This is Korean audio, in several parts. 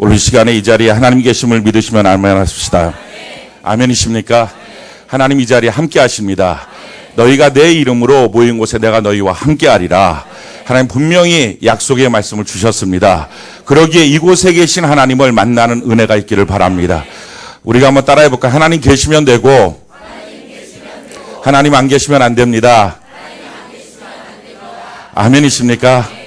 오늘 이 시간에 이 자리에 하나님 계심을 믿으시면 아멘 하십시다. 아멘이십니까? 하나님 이 자리에 함께 하십니다. 너희가 내 이름으로 모인 곳에 내가 너희와 함께 하리라. 하나님 분명히 약속의 말씀을 주셨습니다. 그러기에 이곳에 계신 하나님을 만나는 은혜가 있기를 바랍니다. 우리가 한번 따라해 볼까요? 하나님 계시면 되고 하나님 안 계시면 안 됩니다. 아멘이십니까?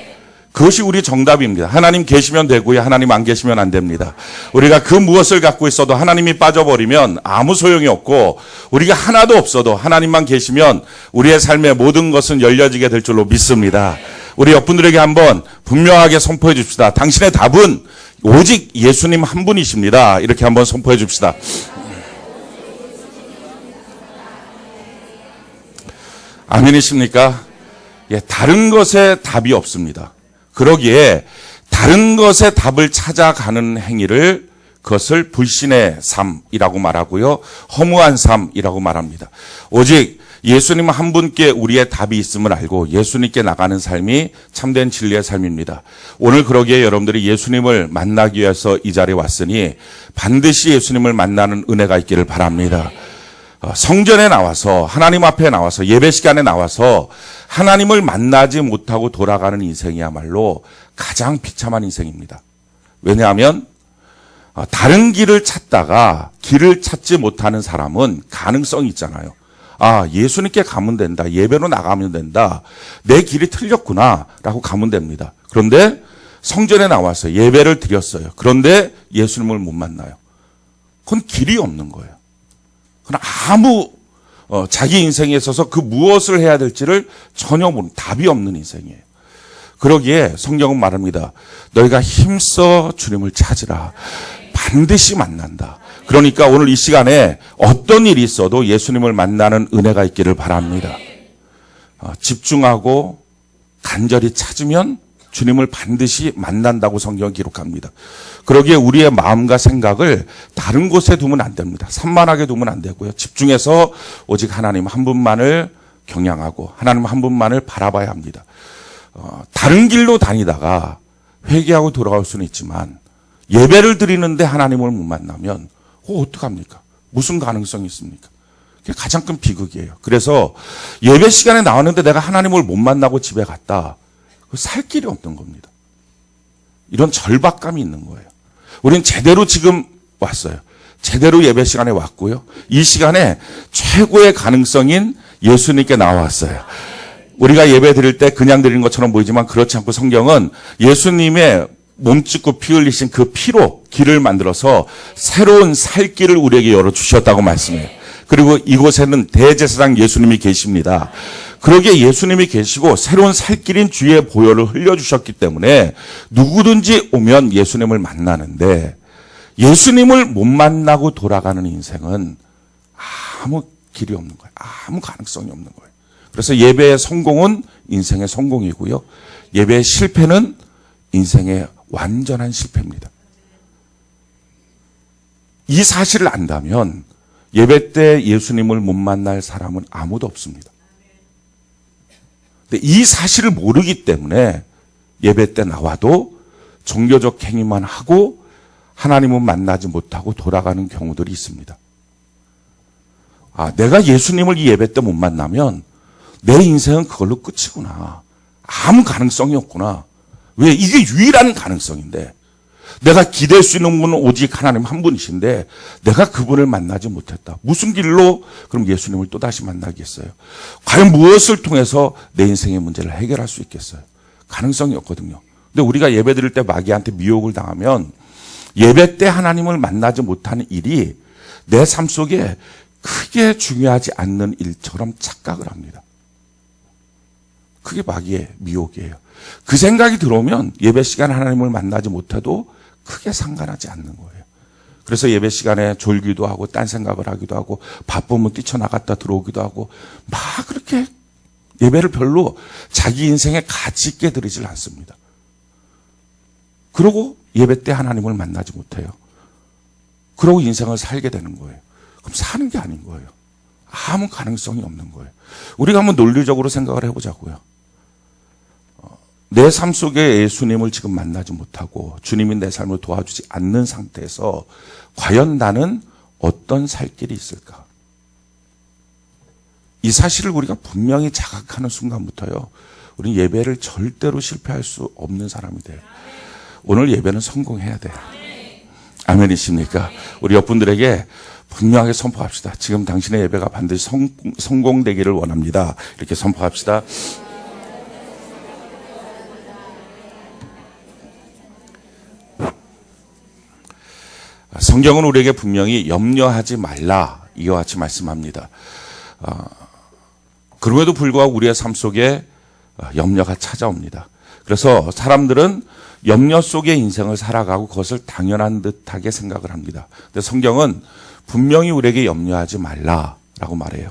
그것이 우리 정답입니다. 하나님 계시면 되고요. 하나님 안 계시면 안 됩니다. 우리가 그 무엇을 갖고 있어도 하나님이 빠져버리면 아무 소용이 없고, 우리가 하나도 없어도 하나님만 계시면 우리의 삶의 모든 것은 열려지게 될 줄로 믿습니다. 우리 옆분들에게 한번 분명하게 선포해 줍시다. 당신의 답은 오직 예수님 한 분이십니다. 이렇게 한번 선포해 줍시다. 아멘이십니까? 예, 다른 것에 답이 없습니다. 그러기에 다른 것의 답을 찾아가는 행위를, 그것을 불신의 삶이라고 말하고요, 허무한 삶이라고 말합니다. 오직 예수님 한 분께 우리의 답이 있음을 알고 예수님께 나가는 삶이 참된 진리의 삶입니다. 오늘 그러기에 여러분들이 예수님을 만나기 위해서 이 자리에 왔으니 반드시 예수님을 만나는 은혜가 있기를 바랍니다. 성전에 나와서, 하나님 앞에 나와서, 예배 시간에 나와서 하나님을 만나지 못하고 돌아가는 인생이야말로 가장 비참한 인생입니다. 왜냐하면 다른 길을 찾다가 길을 찾지 못하는 사람은 가능성이 있잖아요. 아, 예수님께 가면 된다. 예배로 나가면 된다. 내 길이 틀렸구나 라고 가면 됩니다. 그런데 성전에 나와서 예배를 드렸어요. 그런데 예수님을 못 만나요. 그건 길이 없는 거예요. 그건 아무 자기 인생에 있어서 그 무엇을 해야 될지를 전혀 모르는, 답이 없는 인생이에요. 그러기에 성경은 말합니다. 너희가 힘써 주님을 찾으라. 반드시 만난다. 그러니까 오늘 이 시간에 어떤 일이 있어도 예수님을 만나는 은혜가 있기를 바랍니다. 집중하고 간절히 찾으면 주님을 반드시 만난다고 성경은 기록합니다. 그러기에 우리의 마음과 생각을 다른 곳에 두면 안 됩니다. 산만하게 두면 안 되고요. 집중해서 오직 하나님 한 분만을 경향하고 하나님 한 분만을 바라봐야 합니다. 다른 길로 다니다가 회개하고 돌아올 수는 있지만 예배를 드리는데 하나님을 못 만나면 어떡합니까? 무슨 가능성이 있습니까? 그게 가장 큰 비극이에요. 그래서 예배 시간에 나왔는데 내가 하나님을 못 만나고 집에 갔다. 살 길이 없는 겁니다. 이런 절박감이 있는 거예요. 우리는 제대로 지금 왔어요. 제대로 예배 시간에 왔고요. 이 시간에 최고의 가능성인 예수님께 나왔어요. 우리가 예배 드릴 때 그냥 드리는 것처럼 보이지만 그렇지 않고 성경은 예수님의 몸짓고 피 흘리신 그 피로 길을 만들어서 새로운 살 길을 우리에게 열어주셨다고 말씀해요. 그리고 이곳에는 대제사장 예수님이 계십니다. 그러기에 예수님이 계시고 새로운 살 길인 주의 보혈을 흘려주셨기 때문에 누구든지 오면 예수님을 만나는데, 예수님을 못 만나고 돌아가는 인생은 아무 길이 없는 거예요. 아무 가능성이 없는 거예요. 그래서 예배의 성공은 인생의 성공이고요, 예배의 실패는 인생의 완전한 실패입니다. 이 사실을 안다면 예배 때 예수님을 못 만날 사람은 아무도 없습니다. 근데 이 사실을 모르기 때문에 예배 때 나와도 종교적 행위만 하고 하나님은 만나지 못하고 돌아가는 경우들이 있습니다. 아, 내가 예수님을 이 예배 때 못 만나면 내 인생은 그걸로 끝이구나. 아무 가능성이 없구나. 왜? 이게 유일한 가능성인데, 내가 기댈 수 있는 분은 오직 하나님 한 분이신데 내가 그분을 만나지 못했다. 무슨 길로 그럼 예수님을 또다시 만나겠어요? 과연 무엇을 통해서 내 인생의 문제를 해결할 수 있겠어요? 가능성이 없거든요. 근데 우리가 예배 드릴 때 마귀한테 미혹을 당하면 예배 때 하나님을 만나지 못하는 일이 내 삶 속에 크게 중요하지 않는 일처럼 착각을 합니다. 그게 마귀의 미혹이에요. 그 생각이 들어오면 예배 시간에 하나님을 만나지 못해도 크게 상관하지 않는 거예요. 그래서 예배 시간에 졸기도 하고 딴 생각을 하기도 하고 바쁘면 뛰쳐나갔다 들어오기도 하고 막 그렇게 예배를 별로 자기 인생에 가치 있게 드리질 않습니다. 그러고 예배 때 하나님을 만나지 못해요. 그러고 인생을 살게 되는 거예요. 그럼 사는 게 아닌 거예요. 아무 가능성이 없는 거예요. 우리가 한번 논리적으로 생각을 해보자고요. 내 삶 속에 예수님을 지금 만나지 못하고 주님이 내 삶을 도와주지 않는 상태에서 과연 나는 어떤 살 길이 있을까? 이 사실을 우리가 분명히 자각하는 순간부터요, 우리는 예배를 절대로 실패할 수 없는 사람이 돼요. 오늘 예배는 성공해야 돼요. 아멘이십니까? 우리 옆분들에게 분명하게 선포합시다. 지금 당신의 예배가 반드시 성공되기를 원합니다. 이렇게 선포합시다. 성경은 우리에게 분명히 염려하지 말라 이와 같이 말씀합니다. 그럼에도 불구하고 우리의 삶 속에 염려가 찾아옵니다. 그래서 사람들은 염려 속의 인생을 살아가고 그것을 당연한 듯하게 생각을 합니다. 근데 성경은 분명히 우리에게 염려하지 말라라고 말해요.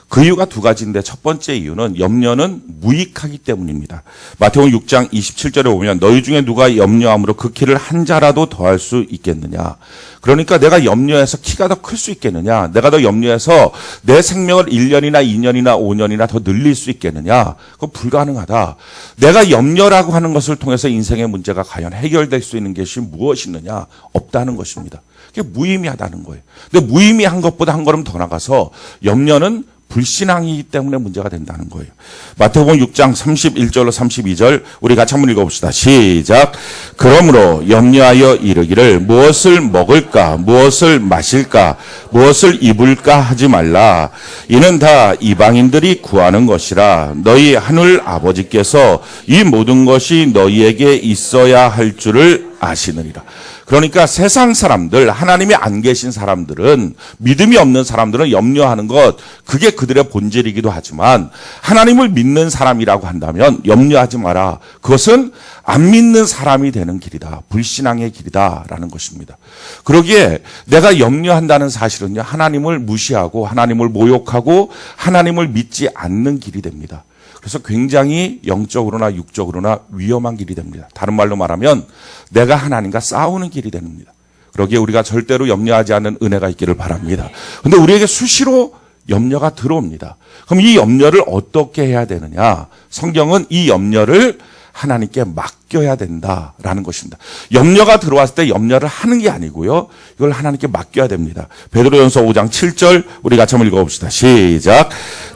그 이유가 두 가지인데 첫 번째 이유는 염려는 무익하기 때문입니다. 마태복음 6장 27절에 보면 너희 중에 누가 염려함으로 그 키를 한 자라도 더할 수 있겠느냐. 그러니까 내가 염려해서 키가 더 클 수 있겠느냐. 내가 더 염려해서 내 생명을 1년이나 2년이나 5년이나 더 늘릴 수 있겠느냐. 그건 불가능하다. 내가 염려라고 하는 것을 통해서 인생의 문제가 과연 해결될 수 있는 것이 무엇이 있느냐. 없다는 것입니다. 그게 무의미하다는 거예요. 근데 무의미한 것보다 한 걸음 더 나가서 염려는 불신앙이기 때문에 문제가 된다는 거예요. 마태복음 6장 31절로 32절 우리 같이 한번 읽어봅시다. 시작. 그러므로 염려하여 이르기를 무엇을 먹을까 무엇을 마실까 무엇을 입을까 하지 말라. 이는 다 이방인들이 구하는 것이라. 너희 하늘 아버지께서 이 모든 것이 너희에게 있어야 할 줄을 아시느니라. 그러니까 세상 사람들, 하나님이 안 계신 사람들은, 믿음이 없는 사람들은 염려하는 것, 그게 그들의 본질이기도 하지만 하나님을 믿는 사람이라고 한다면 염려하지 마라. 그것은 안 믿는 사람이 되는 길이다. 불신앙의 길이다라는 것입니다. 그러기에 내가 염려한다는 사실은요, 하나님을 무시하고 하나님을 모욕하고 하나님을 믿지 않는 길이 됩니다. 그래서 굉장히 영적으로나 육적으로나 위험한 길이 됩니다. 다른 말로 말하면 내가 하나님과 싸우는 길이 됩니다. 그러기에 우리가 절대로 염려하지 않는 은혜가 있기를 바랍니다. 그런데 우리에게 수시로 염려가 들어옵니다. 그럼 이 염려를 어떻게 해야 되느냐? 성경은 이 염려를 하나님께 맡겨야 된다라는 것입니다. 염려가 들어왔을 때 염려를 하는 게 아니고요. 이걸 하나님께 맡겨야 됩니다. 베드로전서 5장 7절 우리 같이 한번 읽어봅시다. 시작.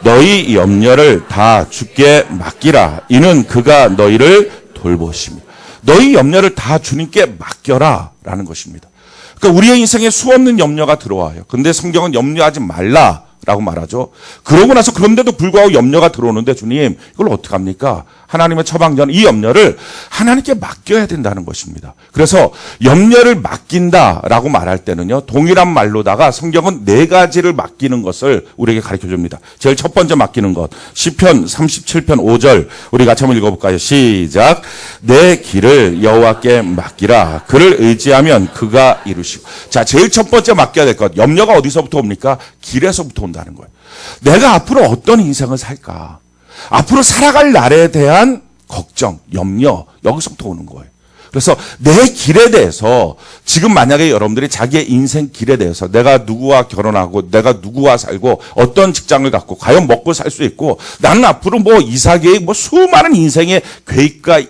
너희 염려를 다 주께 맡기라. 이는 그가 너희를 돌보십니다. 너희 염려를 다 주님께 맡겨라 라는 것입니다. 그러니까 우리의 인생에 수없는 염려가 들어와요. 근데 성경은 염려하지 말라 라고 말하죠. 그러고 나서 그런데도 불구하고 염려가 들어오는데 주님 이걸 어떡합니까? 하나님의 처방전 이 염려를 하나님께 맡겨야 된다는 것입니다. 그래서 염려를 맡긴다라고 말할 때는요. 동일한 말로다가 성경은 네 가지를 맡기는 것을 우리에게 가르쳐 줍니다. 제일 첫 번째 맡기는 것. 시편 37편 5절 우리 같이 한번 읽어볼까요? 시작. 내 길을 여호와께 맡기라. 그를 의지하면 그가 이루시고. 자, 제일 첫 번째 맡겨야 될 것. 염려가 어디서부터 옵니까? 길에서부터 온다는 거예요. 내가 앞으로 어떤 인생을 살까? 앞으로 살아갈 날에 대한 걱정, 염려, 여기서부터 오는 거예요. 그래서 내 길에 대해서 지금 만약에 여러분들이 자기의 인생 길에 대해서 내가 누구와 결혼하고 내가 누구와 살고 어떤 직장을 갖고 과연 먹고 살 수 있고 나는 앞으로 뭐 이사 계획 뭐 수많은 인생의 계획과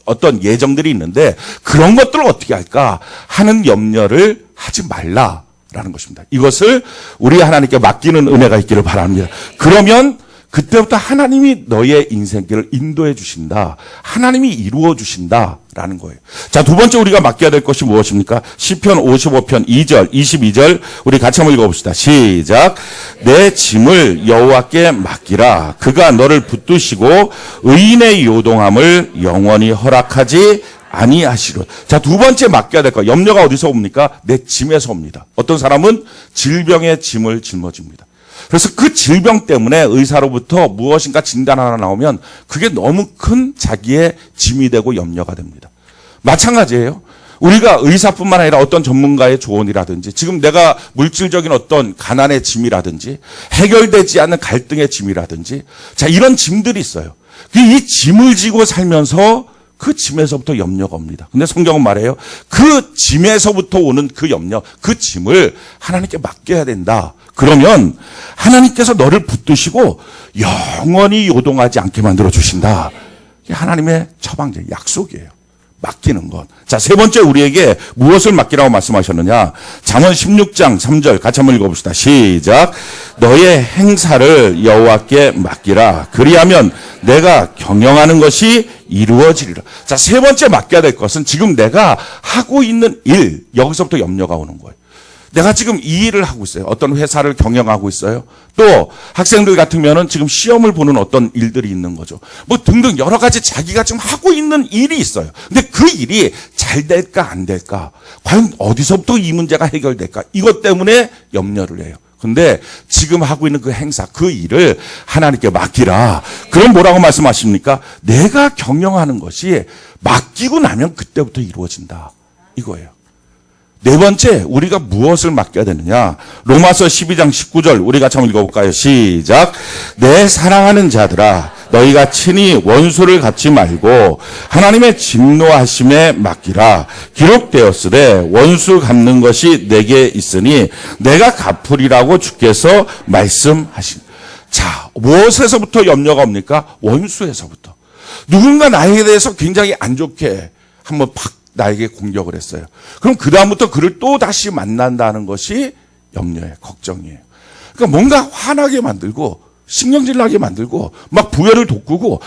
어떤 예정들이 있는데 그런 것들을 어떻게 할까 하는 염려를 하지 말라라는 것입니다. 이것을 우리 하나님께 맡기는 은혜가 있기를 바랍니다. 그러면 그때부터 하나님이 너의 인생길을 인도해 주신다. 하나님이 이루어 주신다라는 거예요. 자, 두 번째 우리가 맡겨야 될 것이 무엇입니까? 시편 55편 2절, 22절 우리 같이 한번 읽어봅시다. 시작. 내 짐을 여호와께 맡기라. 그가 너를 붙드시고 의인의 요동함을 영원히 허락하지 아니하시려. 자, 두 번째 맡겨야 될 것. 염려가 어디서 옵니까? 내 짐에서 옵니다. 어떤 사람은 질병의 짐을 짊어집니다. 그래서 그 질병 때문에 의사로부터 무엇인가 진단 하나 나오면 그게 너무 큰 자기의 짐이 되고 염려가 됩니다. 마찬가지예요. 우리가 의사뿐만 아니라 어떤 전문가의 조언이라든지 지금 내가 물질적인 어떤 가난의 짐이라든지 해결되지 않는 갈등의 짐이라든지 자, 이런 짐들이 있어요. 이 짐을 지고 살면서 그 짐에서부터 염려가 옵니다. 근데 성경은 말해요. 그 짐에서부터 오는 그 염려, 그 짐을 하나님께 맡겨야 된다. 그러면 하나님께서 너를 붙드시고 영원히 요동하지 않게 만들어 주신다. 하나님의 처방제, 약속이에요. 맡기는 것. 자, 세 번째 우리에게 무엇을 맡기라고 말씀하셨느냐? 잠언 16장 3절 같이 한번 읽어봅시다. 시작. 너의 행사를 여호와께 맡기라. 그리하면 내가 경영하는 것이 이루어지리라. 자, 세 번째 맡겨야 될 것은 지금 내가 하고 있는 일, 여기서부터 염려가 오는 거예요. 내가 지금 이 일을 하고 있어요. 어떤 회사를 경영하고 있어요. 또 학생들 같으면은 지금 시험을 보는 어떤 일들이 있는 거죠. 뭐 등등 여러 가지 자기가 지금 하고 있는 일이 있어요. 근데 그 일이 잘 될까 안 될까? 과연 어디서부터 이 문제가 해결될까? 이것 때문에 염려를 해요. 근데 지금 하고 있는 그 행사, 그 일을 하나님께 맡기라. 그럼 뭐라고 말씀하십니까? 내가 경영하는 것이 맡기고 나면 그때부터 이루어진다. 이거예요. 네 번째, 우리가 무엇을 맡겨야 되느냐? 로마서 12장 19절 우리 같이 한번 읽어볼까요? 시작. 내 사랑하는 자들아, 너희가 친히 원수를 갚지 말고 하나님의 진노하심에 맡기라. 기록되었으되 원수 갚는 것이 내게 있으니 내가 갚으리라고 주께서 말씀하신. 자, 무엇에서부터 염려가 옵니까? 원수에서부터. 누군가 나에 대해서 굉장히 안 좋게 한번 팍 나에게 공격을 했어요. 그럼 그 다음부터 그를 또 다시 만난다는 것이 염려예요. 걱정이에요. 그러니까 뭔가 화나게 만들고 신경질 나게 만들고 막 부여를 돋구고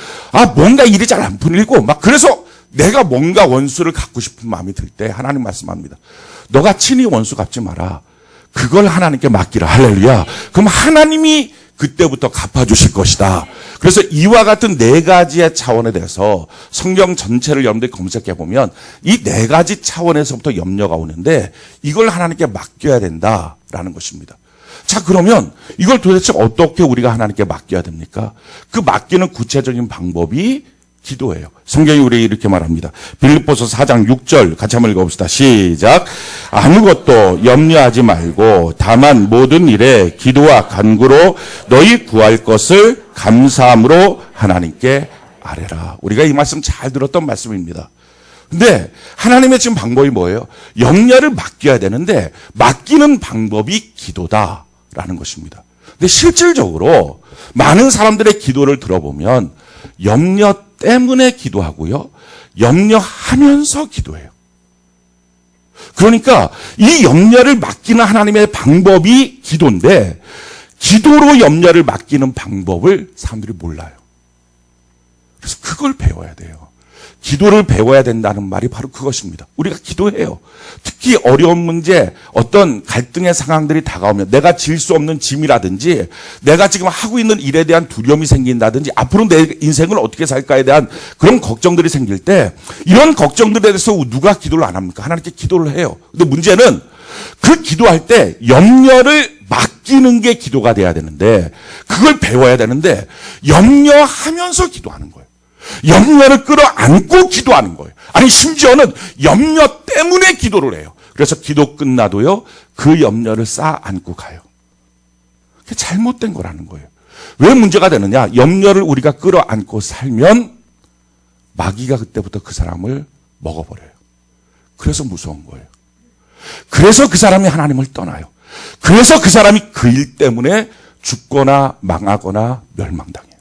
뭔가 일이 잘 안 풀리고 막 그래서 내가 뭔가 원수를 갚고 싶은 마음이 들 때 하나님 말씀합니다. 너가 친히 원수 갚지 마라. 그걸 하나님께 맡기라. 할렐루야. 그럼 하나님이 그때부터 갚아주실 것이다. 그래서 이와 같은 네 가지의 차원에 대해서 성경 전체를 여러분들이 검색해 보면 이 네 가지 차원에서부터 염려가 오는데 이걸 하나님께 맡겨야 된다라는 것입니다. 자, 그러면 이걸 도대체 어떻게 우리가 하나님께 맡겨야 됩니까? 그 맡기는 구체적인 방법이 기도예요. 성경이 우리에게 이렇게 말합니다. 빌립보서 4장 6절 같이 한번 읽어봅시다. 시작. 아무것도 염려하지 말고 다만 모든 일에 기도와 간구로 너희 구할 것을 감사함으로 하나님께 아뢰라. 우리가 이 말씀 잘 들었던 말씀입니다. 근데 하나님의 지금 방법이 뭐예요? 염려를 맡겨야 되는데 맡기는 방법이 기도다라는 것입니다. 근데 실질적으로 많은 사람들의 기도를 들어보면 염려 때문에 기도하고요. 염려하면서 기도해요. 그러니까 이 염려를 맡기는 하나님의 방법이 기도인데 기도로 염려를 맡기는 방법을 사람들이 몰라요. 그래서 그걸 배워야 돼요. 기도를 배워야 된다는 말이 바로 그것입니다. 우리가 기도해요. 특히 어려운 문제, 어떤 갈등의 상황들이 다가오면 내가 질 수 없는 짐이라든지 내가 지금 하고 있는 일에 대한 두려움이 생긴다든지 앞으로 내 인생을 어떻게 살까에 대한 그런 걱정들이 생길 때 이런 걱정들에 대해서 누가 기도를 안 합니까? 하나님께 기도를 해요. 근데 문제는 그 기도할 때 염려를 맡기는 게 기도가 돼야 되는데 그걸 배워야 되는데 염려하면서 기도하는 거예요. 염려를 끌어안고 기도하는 거예요. 아니 심지어는 염려 때문에 기도를 해요. 그래서 기도 끝나도요 그 염려를 쌓아 안고 가요. 그게 잘못된 거라는 거예요. 왜 문제가 되느냐? 염려를 우리가 끌어안고 살면 마귀가 그때부터 그 사람을 먹어버려요. 그래서 무서운 거예요. 그래서 그 사람이 하나님을 떠나요. 그래서 그 사람이 그 일 때문에 죽거나 망하거나 멸망당해요.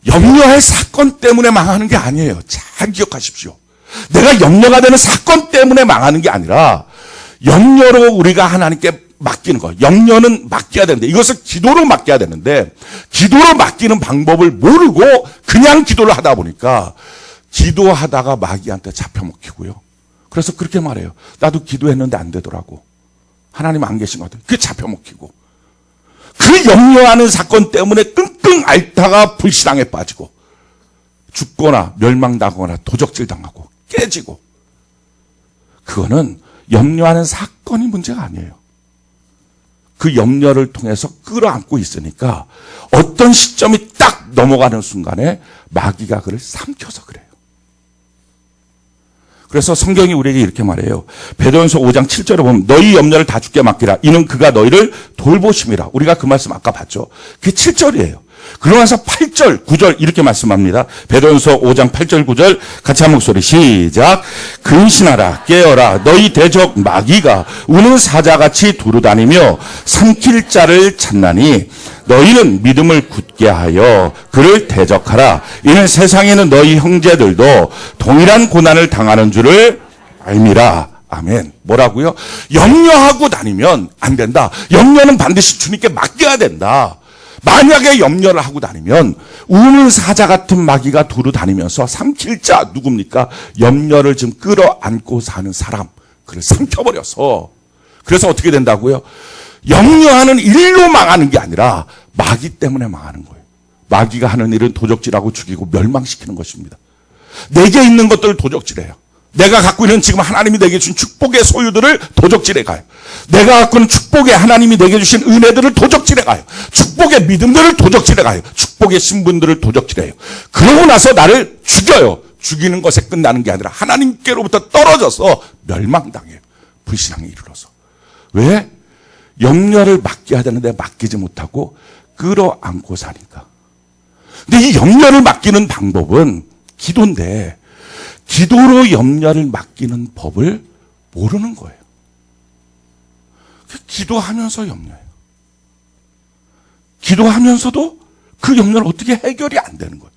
염려할 사건 때문에 망하는 게 아니에요. 잘 기억하십시오. 내가 염려가 되는 사건 때문에 망하는 게 아니라 염려로 우리가 하나님께 맡기는 거. 염려는 맡겨야 되는데 이것을 기도로 맡겨야 되는데 기도로 맡기는 방법을 모르고 그냥 기도를 하다 보니까 기도하다가 마귀한테 잡혀먹히고요. 그래서 그렇게 말해요. 나도 기도했는데 안 되더라고. 하나님 안 계신 것 같아요. 그게 잡혀먹히고. 그 염려하는 사건 때문에 끙끙 앓다가 불신앙에 빠지고 죽거나 멸망당하거나 도적질 당하고 깨지고. 그거는 염려하는 사건이 문제가 아니에요. 그 염려를 통해서 끌어안고 있으니까 어떤 시점이 딱 넘어가는 순간에 마귀가 그를 삼켜서 그래요. 그래서 성경이 우리에게 이렇게 말해요. 베드로전서 5장 7절에 보면 너희 염려를 다 주께 맡기라. 이는 그가 너희를 돌보심이라. 우리가 그 말씀 아까 봤죠. 그게 7절이에요. 그러면서 8절, 9절 이렇게 말씀합니다. 베드로전서 5장 8절, 9절 같이 한 목소리 시작. 근신하라 깨어라 너희 대적 마귀가 우는 사자같이 두루다니며 삼킬 자를 찾나니 너희는 믿음을 굳게 하여 그를 대적하라. 이는 세상에는 너희 형제들도 동일한 고난을 당하는 줄을 알미라. 아멘. 뭐라고요? 염려하고 다니면 안 된다. 염려는 반드시 주님께 맡겨야 된다. 만약에 염려를 하고 다니면 우는 사자 같은 마귀가 두루 다니면서 삼킬 자 누굽니까? 염려를 지금 끌어안고 사는 사람, 그를 삼켜버려서 그래서 어떻게 된다고요? 염려하는 일로 망하는 게 아니라 마귀 때문에 망하는 거예요. 마귀가 하는 일은 도적질하고 죽이고 멸망시키는 것입니다. 내게 있는 것들을 도적질해요. 내가 갖고 있는 지금 하나님이 내게 주신 축복의 소유들을 도적질해 가요. 내가 갖고 있는 축복의 하나님이 내게 주신 은혜들을 도적질해 가요. 축복의 믿음들을 도적질해 가요. 축복의 신분들을 도적질해요. 그러고 나서 나를 죽여요. 죽이는 것에 끝나는 게 아니라 하나님께로부터 떨어져서 멸망당해요. 불신앙에 이르러서. 왜? 염려를 맡겨야 되는데 맡기지 못하고 끌어안고 사니까. 근데 이 염려를 맡기는 방법은 기도인데 기도로 염려를 맡기는 법을 모르는 거예요. 기도하면서 염려해요. 기도하면서도 그 염려를 어떻게 해결이 안 되는 거예요.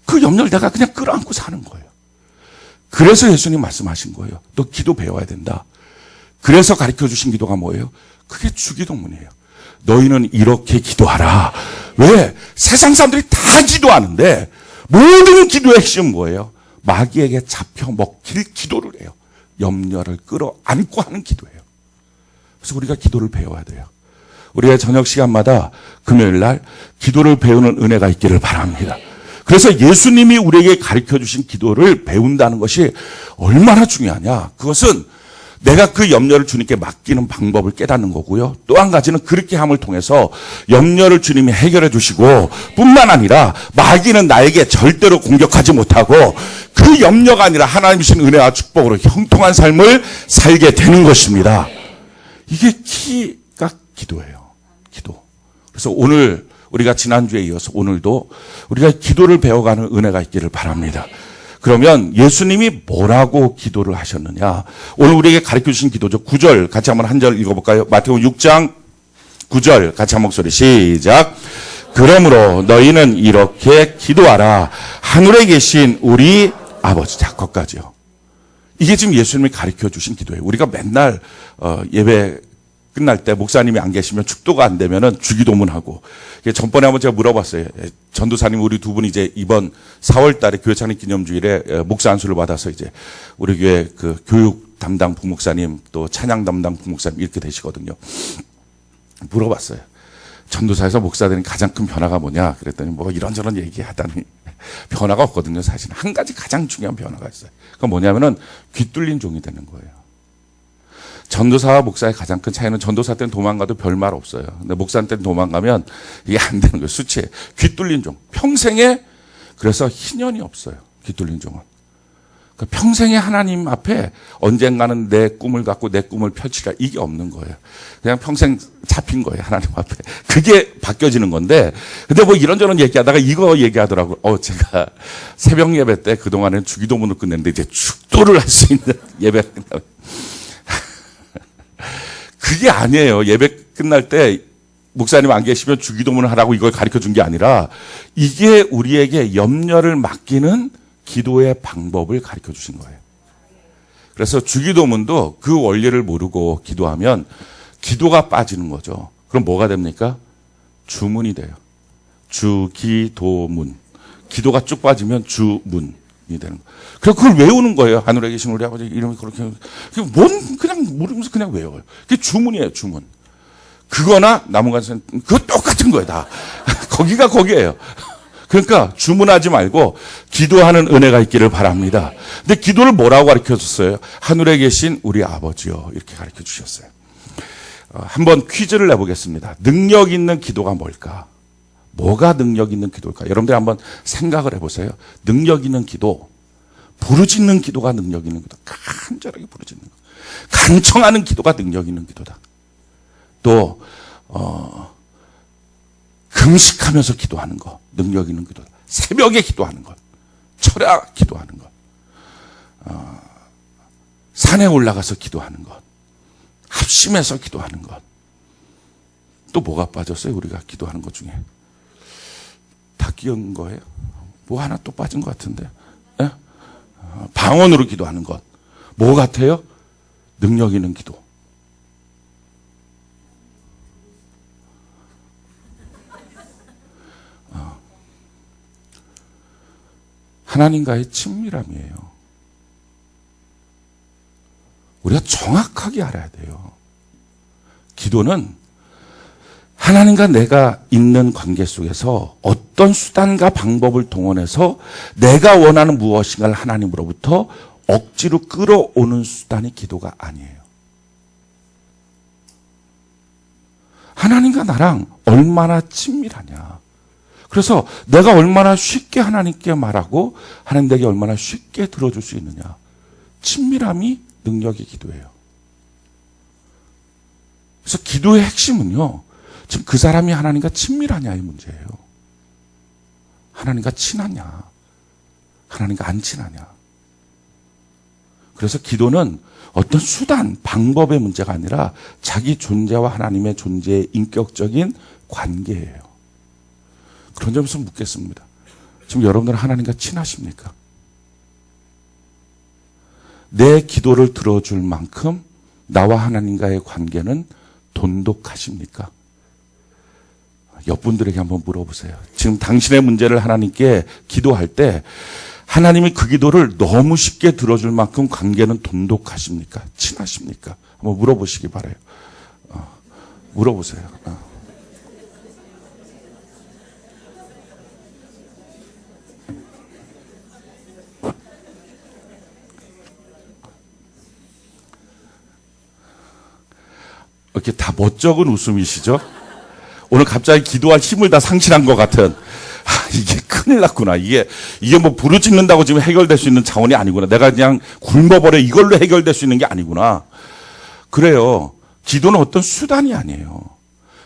그 염려를 내가 그냥 끌어안고 사는 거예요. 그래서 예수님 말씀하신 거예요. 너 기도 배워야 된다. 그래서 가르쳐 주신 기도가 뭐예요? 그게 주기도문이에요. 너희는 이렇게 기도하라. 왜? 세상 사람들이 다 기도하는데 모든 기도의 핵심은 뭐예요? 마귀에게 잡혀 먹힐 기도를 해요. 염려를 끌어안고 하는 기도예요. 그래서 우리가 기도를 배워야 돼요. 우리가 저녁 시간마다 금요일 날 기도를 배우는 은혜가 있기를 바랍니다. 그래서 예수님이 우리에게 가르쳐 주신 기도를 배운다는 것이 얼마나 중요하냐. 그것은 내가 그 염려를 주님께 맡기는 방법을 깨닫는 거고요. 또 한 가지는 그렇게 함을 통해서 염려를 주님이 해결해 주시고 뿐만 아니라 마귀는 나에게 절대로 공격하지 못하고 그 염려가 아니라 하나님 주신 은혜와 축복으로 형통한 삶을 살게 되는 것입니다. 이게 키가 기도예요. 기도. 그래서 오늘 우리가 지난주에 이어서 오늘도 우리가 기도를 배워가는 은혜가 있기를 바랍니다. 그러면 예수님이 뭐라고 기도를 하셨느냐? 오늘 우리에게 가르쳐 주신 기도죠. 9절 같이 한번 한 절 읽어볼까요? 마태복음 6장 9절 같이 한 목소리 시작. 그러므로 너희는 이렇게 기도하라. 하늘에 계신 우리 아버지. 자, 거기까지요. 이게 지금 예수님이 가르쳐 주신 기도예요. 우리가 맨날 예배 끝날 때 목사님이 안 계시면 축도가 안 되면은 주기도문하고. 전번에 한번 제가 물어봤어요. 전도사님 우리 두 분이 이제 이번 4월 달에 교회 창립 기념주일에 목사 안수를 받아서 이제 우리 교회 그 교육 담당 부목사님 또 찬양 담당 부목사님 이렇게 되시거든요. 물어봤어요. 전도사에서 목사 되는 가장 큰 변화가 뭐냐? 그랬더니 뭐 이런저런 얘기하다니 변화가 없거든요. 사실 한 가지 가장 중요한 변화가 있어요. 그건 뭐냐면은 귀 뚫린 종이 되는 거예요. 전도사와 목사의 가장 큰 차이는 전도사 때는 도망가도 별말 없어요. 근데 목사 때는 도망가면 이게 안 되는 거예요. 수치에. 귀 뚫린 종. 평생에 그래서 희년이 없어요. 귀 뚫린 종은. 그러니까 평생에 하나님 앞에 언젠가는 내 꿈을 갖고 내 꿈을 펼치라. 이게 없는 거예요. 그냥 평생 잡힌 거예요. 하나님 앞에. 그게 바뀌어지는 건데 근데 뭐 이런저런 얘기하다가 이거 얘기하더라고요. 제가 새벽 예배 때 그동안은 주기도문을 끝냈는데 이제 축도를 할 수 있는 예배 끝나면 그게 아니에요. 예배 끝날 때 목사님 안 계시면 주기도문을 하라고 이걸 가르쳐 준 게 아니라 이게 우리에게 염려를 맡기는 기도의 방법을 가르쳐 주신 거예요. 그래서 주기도문도 그 원리를 모르고 기도하면 기도가 빠지는 거죠. 그럼 뭐가 됩니까? 주문이 돼요. 주기도문. 기도가 쭉 빠지면 주문이 되는 거예요. 그래서 그걸 외우는 거예요. 하늘에 계신 우리 아버지 이름이 그렇게. 그냥 모르면서 그냥 외워요. 그게 주문이에요, 주문. 그거나 나무가지 그거 똑같은 거예요, 다. 거기가 거기예요. 그러니까 주문하지 말고 기도하는 은혜가 있기를 바랍니다. 근데 기도를 뭐라고 가르쳐 줬어요? 하늘에 계신 우리 아버지요. 이렇게 가르쳐 주셨어요. 한번 퀴즈를 내보겠습니다. 능력 있는 기도가 뭘까? 뭐가 능력 있는 기도일까? 여러분들 한번 생각을 해보세요. 능력 있는 기도, 부르짖는 기도가 능력 있는 기도. 간절하게 부르짖는 거. 간청하는 기도가 능력 있는 기도다. 또 그 금식하면서 기도하는 것, 능력 있는 기도. 새벽에 기도하는 것, 철야 기도하는 것, 산에 올라가서 기도하는 것, 합심해서 기도하는 것. 또 뭐가 빠졌어요? 우리가 기도하는 것 중에. 다 끼운 거예요? 뭐 하나 또 빠진 것 같은데. 예? 방언으로 기도하는 것. 뭐 같아요? 능력 있는 기도. 하나님과의 친밀함이에요. 우리가 정확하게 알아야 돼요. 기도는 하나님과 내가 있는 관계 속에서 어떤 수단과 방법을 동원해서 내가 원하는 무엇인가를 하나님으로부터 억지로 끌어오는 수단이 기도가 아니에요. 하나님과 나랑 얼마나 친밀하냐. 그래서 내가 얼마나 쉽게 하나님께 말하고 하나님 내게 얼마나 쉽게 들어줄 수 있느냐. 친밀함이 능력의 기도예요. 그래서 기도의 핵심은요. 지금 그 사람이 하나님과 친밀하냐의 문제예요. 하나님과 친하냐. 하나님과 안 친하냐. 그래서 기도는 어떤 수단, 방법의 문제가 아니라 자기 존재와 하나님의 존재의 인격적인 관계예요. 그런 점에서 묻겠습니다. 지금 여러분들은 하나님과 친하십니까? 내 기도를 들어줄 만큼 나와 하나님과의 관계는 돈독하십니까? 옆분들에게 한번 물어보세요. 지금 당신의 문제를 하나님께 기도할 때 하나님이 그 기도를 너무 쉽게 들어줄 만큼 관계는 돈독하십니까? 친하십니까? 한번 물어보시기 바라요. 물어보세요. 이렇게 다 멋쩍은 웃음이시죠? 오늘 갑자기 기도할 힘을 다 상실한 것 같은. 이게 큰일 났구나. 이게 뭐 부르짖는다고 지금 해결될 수 있는 차원이 아니구나. 내가 그냥 굶어버려 이걸로 해결될 수 있는 게 아니구나. 그래요. 기도는 어떤 수단이 아니에요.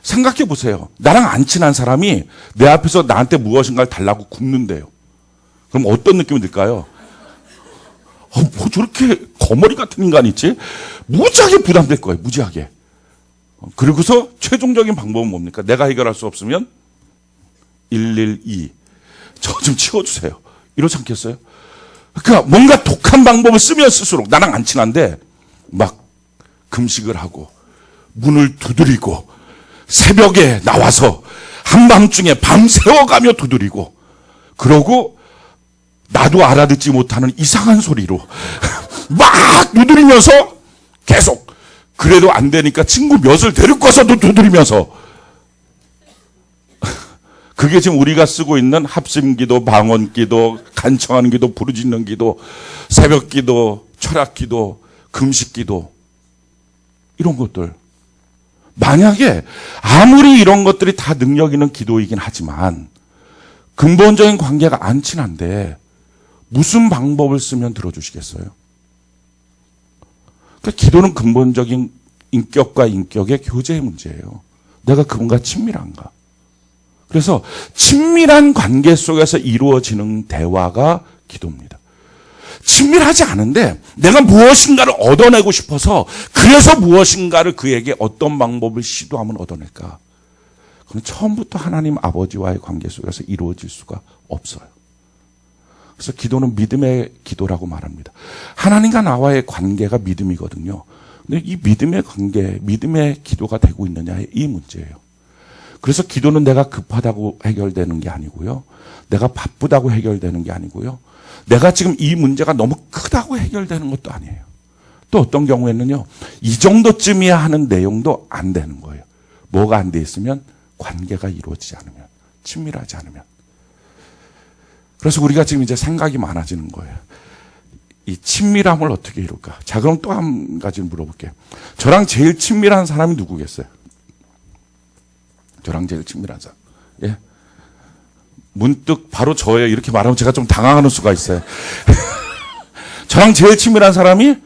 생각해 보세요. 나랑 안 친한 사람이 내 앞에서 나한테 무엇인가를 달라고 굽는데요. 그럼 어떤 느낌이 들까요? 뭐 저렇게 거머리 같은 인간이 있지? 무지하게 부담될 거예요. 무지하게. 그리고서 최종적인 방법은 뭡니까? 내가 해결할 수 없으면 112. 저 좀 치워주세요. 이러지 않겠어요? 그러니까 뭔가 독한 방법을 쓰면 쓸수록 나랑 안 친한데 막 금식을 하고 문을 두드리고 새벽에 나와서 한밤중에 밤새워가며 두드리고 그러고 나도 알아듣지 못하는 이상한 소리로 막 두드리면서 계속 그래도 안 되니까 친구 몇을 데리고 와서도 두드리면서 그게 지금 우리가 쓰고 있는 합심기도, 방언기도, 간청하는 기도, 부르짖는 기도, 새벽기도, 철학기도, 금식기도 이런 것들. 만약에 아무리 이런 것들이 다 능력 있는 기도이긴 하지만 근본적인 관계가 안 친한데 무슨 방법을 쓰면 들어주시겠어요? 그러니까 기도는 근본적인 인격과 인격의 교제의 문제예요. 내가 그분과 친밀한가? 그래서 친밀한 관계 속에서 이루어지는 대화가 기도입니다. 친밀하지 않은데 내가 무엇인가를 얻어내고 싶어서 그래서 무엇인가를 그에게 어떤 방법을 시도하면 얻어낼까? 그건 처음부터 하나님 아버지와의 관계 속에서 이루어질 수가 없어요. 그래서 기도는 믿음의 기도라고 말합니다. 하나님과 나와의 관계가 믿음이거든요. 근데 이 믿음의 관계, 믿음의 기도가 되고 있느냐의 이 문제예요. 그래서 기도는 내가 급하다고 해결되는 게 아니고요. 내가 바쁘다고 해결되는 게 아니고요. 내가 지금 이 문제가 너무 크다고 해결되는 것도 아니에요. 또 어떤 경우에는요. 이 정도쯤이야 하는 내용도 안 되는 거예요. 뭐가 안 돼 있으면 관계가 이루어지지 않으면, 친밀하지 않으면. 그래서 우리가 지금 이제 생각이 많아지는 거예요. 이 친밀함을 어떻게 이룰까? 자, 그럼 또 한 가지 물어볼게요. 저랑 제일 친밀한 사람이 누구겠어요? 저랑 제일 친밀한 사람. 예. 문득 바로 저예요. 이렇게 말하면 제가 좀 당황하는 수가 있어요. 저랑 제일 친밀한 사람이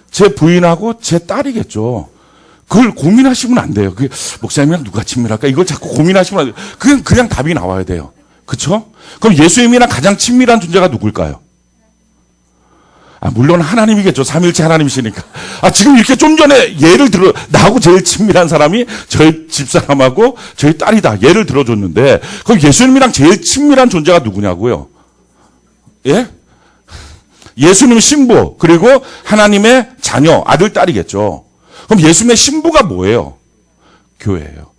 제 부인하고 제 딸이겠죠. 그걸 고민하시면 안 돼요. 목사님이랑 누가 친밀할까? 이걸 자꾸 고민하시면 안 돼요. 그냥 답이 나와야 돼요. 그쵸? 그럼 예수님이랑 가장 친밀한 존재가 누굴까요? 물론 하나님이겠죠. 삼일체 하나님이시니까. 지금 이렇게 좀 전에 예를 들어, 나하고 제일 친밀한 사람이 저희 집사람하고 저희 딸이다. 예를 들어줬는데, 그럼 예수님이랑 제일 친밀한 존재가 누구냐고요? 예? 예수님 신부, 그리고 하나님의 자녀, 아들, 딸이겠죠. 그럼 예수님의 신부가 뭐예요? 교회예요.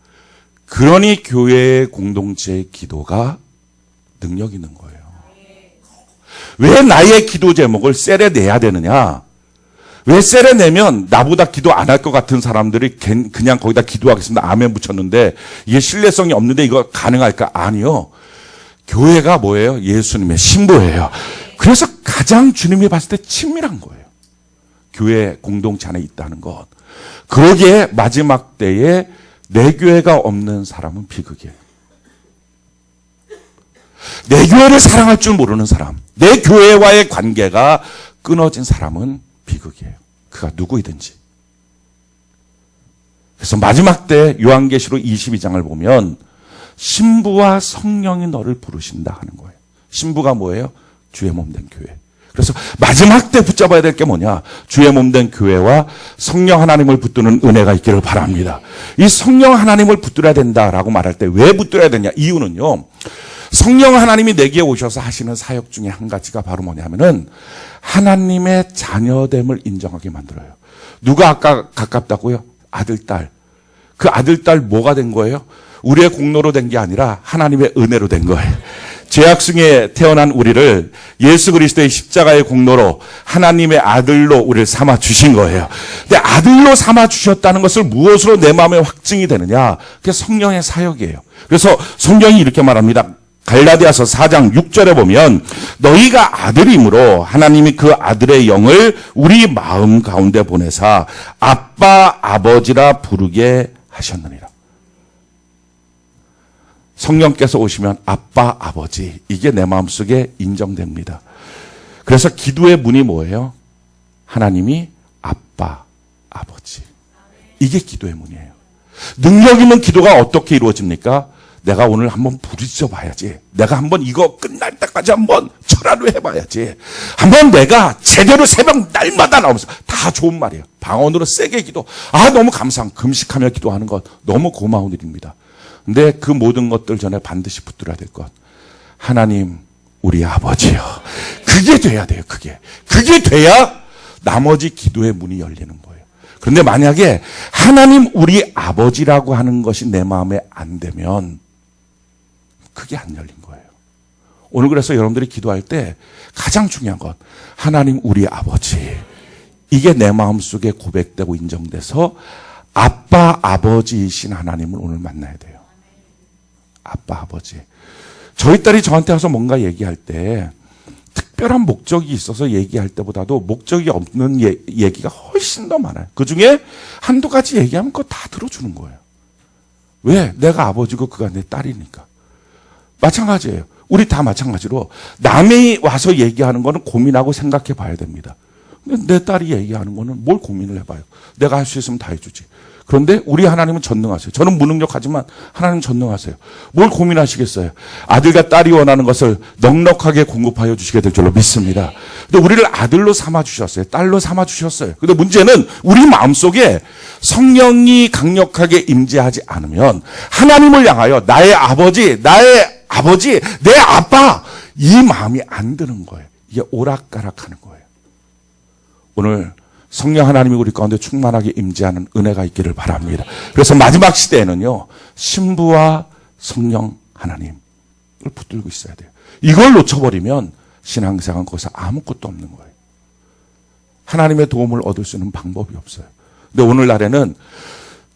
그러니 교회의 공동체의 기도가 능력 있는 거예요. 왜 나의 기도 제목을 셀에 내야 되느냐? 왜 셀에 내면 나보다 기도 안 할 것 같은 사람들이 그냥 거기다 기도하겠습니다. 아멘 붙였는데 이게 신뢰성이 없는데 이거 가능할까? 아니요. 교회가 뭐예요? 예수님의 신부예요. 그래서 가장 주님이 봤을 때 친밀한 거예요. 교회 공동체 안에 있다는 것. 그러기에 마지막 때에 내 교회가 없는 사람은 비극이에요. 내 교회를 사랑할 줄 모르는 사람, 내 교회와의 관계가 끊어진 사람은 비극이에요. 그가 누구이든지. 그래서 마지막 때 요한계시록 22장을 보면 신부와 성령이 너를 부르신다 하는 거예요. 신부가 뭐예요? 주의 몸된 교회. 그래서 마지막 때 붙잡아야 될 게 뭐냐? 주의 몸된 교회와 성령 하나님을 붙드는 은혜가 있기를 바랍니다. 이 성령 하나님을 붙들어야 된다라고 말할 때 왜 붙들어야 되냐? 이유는요. 성령 하나님이 내게 오셔서 하시는 사역 중에 한 가지가 바로 뭐냐면은 하나님의 자녀됨을 인정하게 만들어요. 누가 아까 가깝다고요? 아들, 딸. 그 아들, 딸 뭐가 된 거예요? 우리의 공로로 된 게 아니라 하나님의 은혜로 된 거예요. 죄악 중에 태어난 우리를 예수 그리스도의 십자가의 공로로 하나님의 아들로 우리를 삼아 주신 거예요. 근데 아들로 삼아 주셨다는 것을 무엇으로 내 마음에 확증이 되느냐? 그게 성령의 사역이에요. 그래서 성경이 이렇게 말합니다. 갈라디아서 4장 6절에 보면 너희가 아들이므로 하나님이 그 아들의 영을 우리 마음 가운데 보내사 아빠 아버지라 부르게 하셨느니라. 성령께서 오시면 아빠 아버지, 이게 내 마음속에 인정됩니다. 그래서 기도의 문이 뭐예요? 하나님이 아빠 아버지, 이게 기도의 문이에요. 능력 있는 기도가 어떻게 이루어집니까? 내가 오늘 한번 부르짖어 봐야지. 내가 한번 이거 끝날 때까지 한번 철야로 해봐야지. 한번 내가 제대로 새벽 날마다 나오면서, 다 좋은 말이에요. 방언으로 세게 기도. 너무 감사한, 금식하며 기도하는 것 너무 고마운 일입니다. 근데 그 모든 것들 전에 반드시 붙들어야 될 것. 하나님 우리 아버지요. 그게 돼야 돼요. 그게 돼야 나머지 기도의 문이 열리는 거예요. 그런데 만약에 하나님 우리 아버지라고 하는 것이 내 마음에 안 되면 그게 안 열린 거예요. 오늘 그래서 여러분들이 기도할 때 가장 중요한 것, 하나님 우리 아버지, 이게 내 마음속에 고백되고 인정돼서 아빠 아버지이신 하나님을 오늘 만나야 돼요. 아빠 아버지. 저희 딸이 저한테 와서 뭔가 얘기할 때 특별한 목적이 있어서 얘기할 때보다도 목적이 없는 얘기가 훨씬 더 많아요. 그중에 한두 가지 얘기하면 그거 다 들어주는 거예요. 왜? 내가 아버지고 그가 내 딸이니까. 마찬가지예요. 우리 다 마찬가지로 남이 와서 얘기하는 거는 고민하고 생각해 봐야 됩니다. 근데 내 딸이 얘기하는 거는 뭘 고민을 해봐요. 내가 할 수 있으면 다 해주지. 그런데 우리 하나님은 전능하세요. 저는 무능력하지만 하나님은 전능하세요. 뭘 고민하시겠어요? 아들과 딸이 원하는 것을 넉넉하게 공급하여 주시게 될 줄로 믿습니다. 근데 우리를 아들로 삼아 주셨어요. 딸로 삼아 주셨어요. 근데 문제는 우리 마음속에 성령이 강력하게 임재하지 않으면 하나님을 향하여 나의 아버지, 내 아빠, 이 마음이 안 드는 거예요. 이게 오락가락하는 거예요. 오늘 성령 하나님이 우리 가운데 충만하게 임재하는 은혜가 있기를 바랍니다. 그래서 마지막 시대에는요, 신부와 성령 하나님을 붙들고 있어야 돼요. 이걸 놓쳐버리면 신앙생활은 거기서 아무것도 없는 거예요. 하나님의 도움을 얻을 수 있는 방법이 없어요. 근데 오늘날에는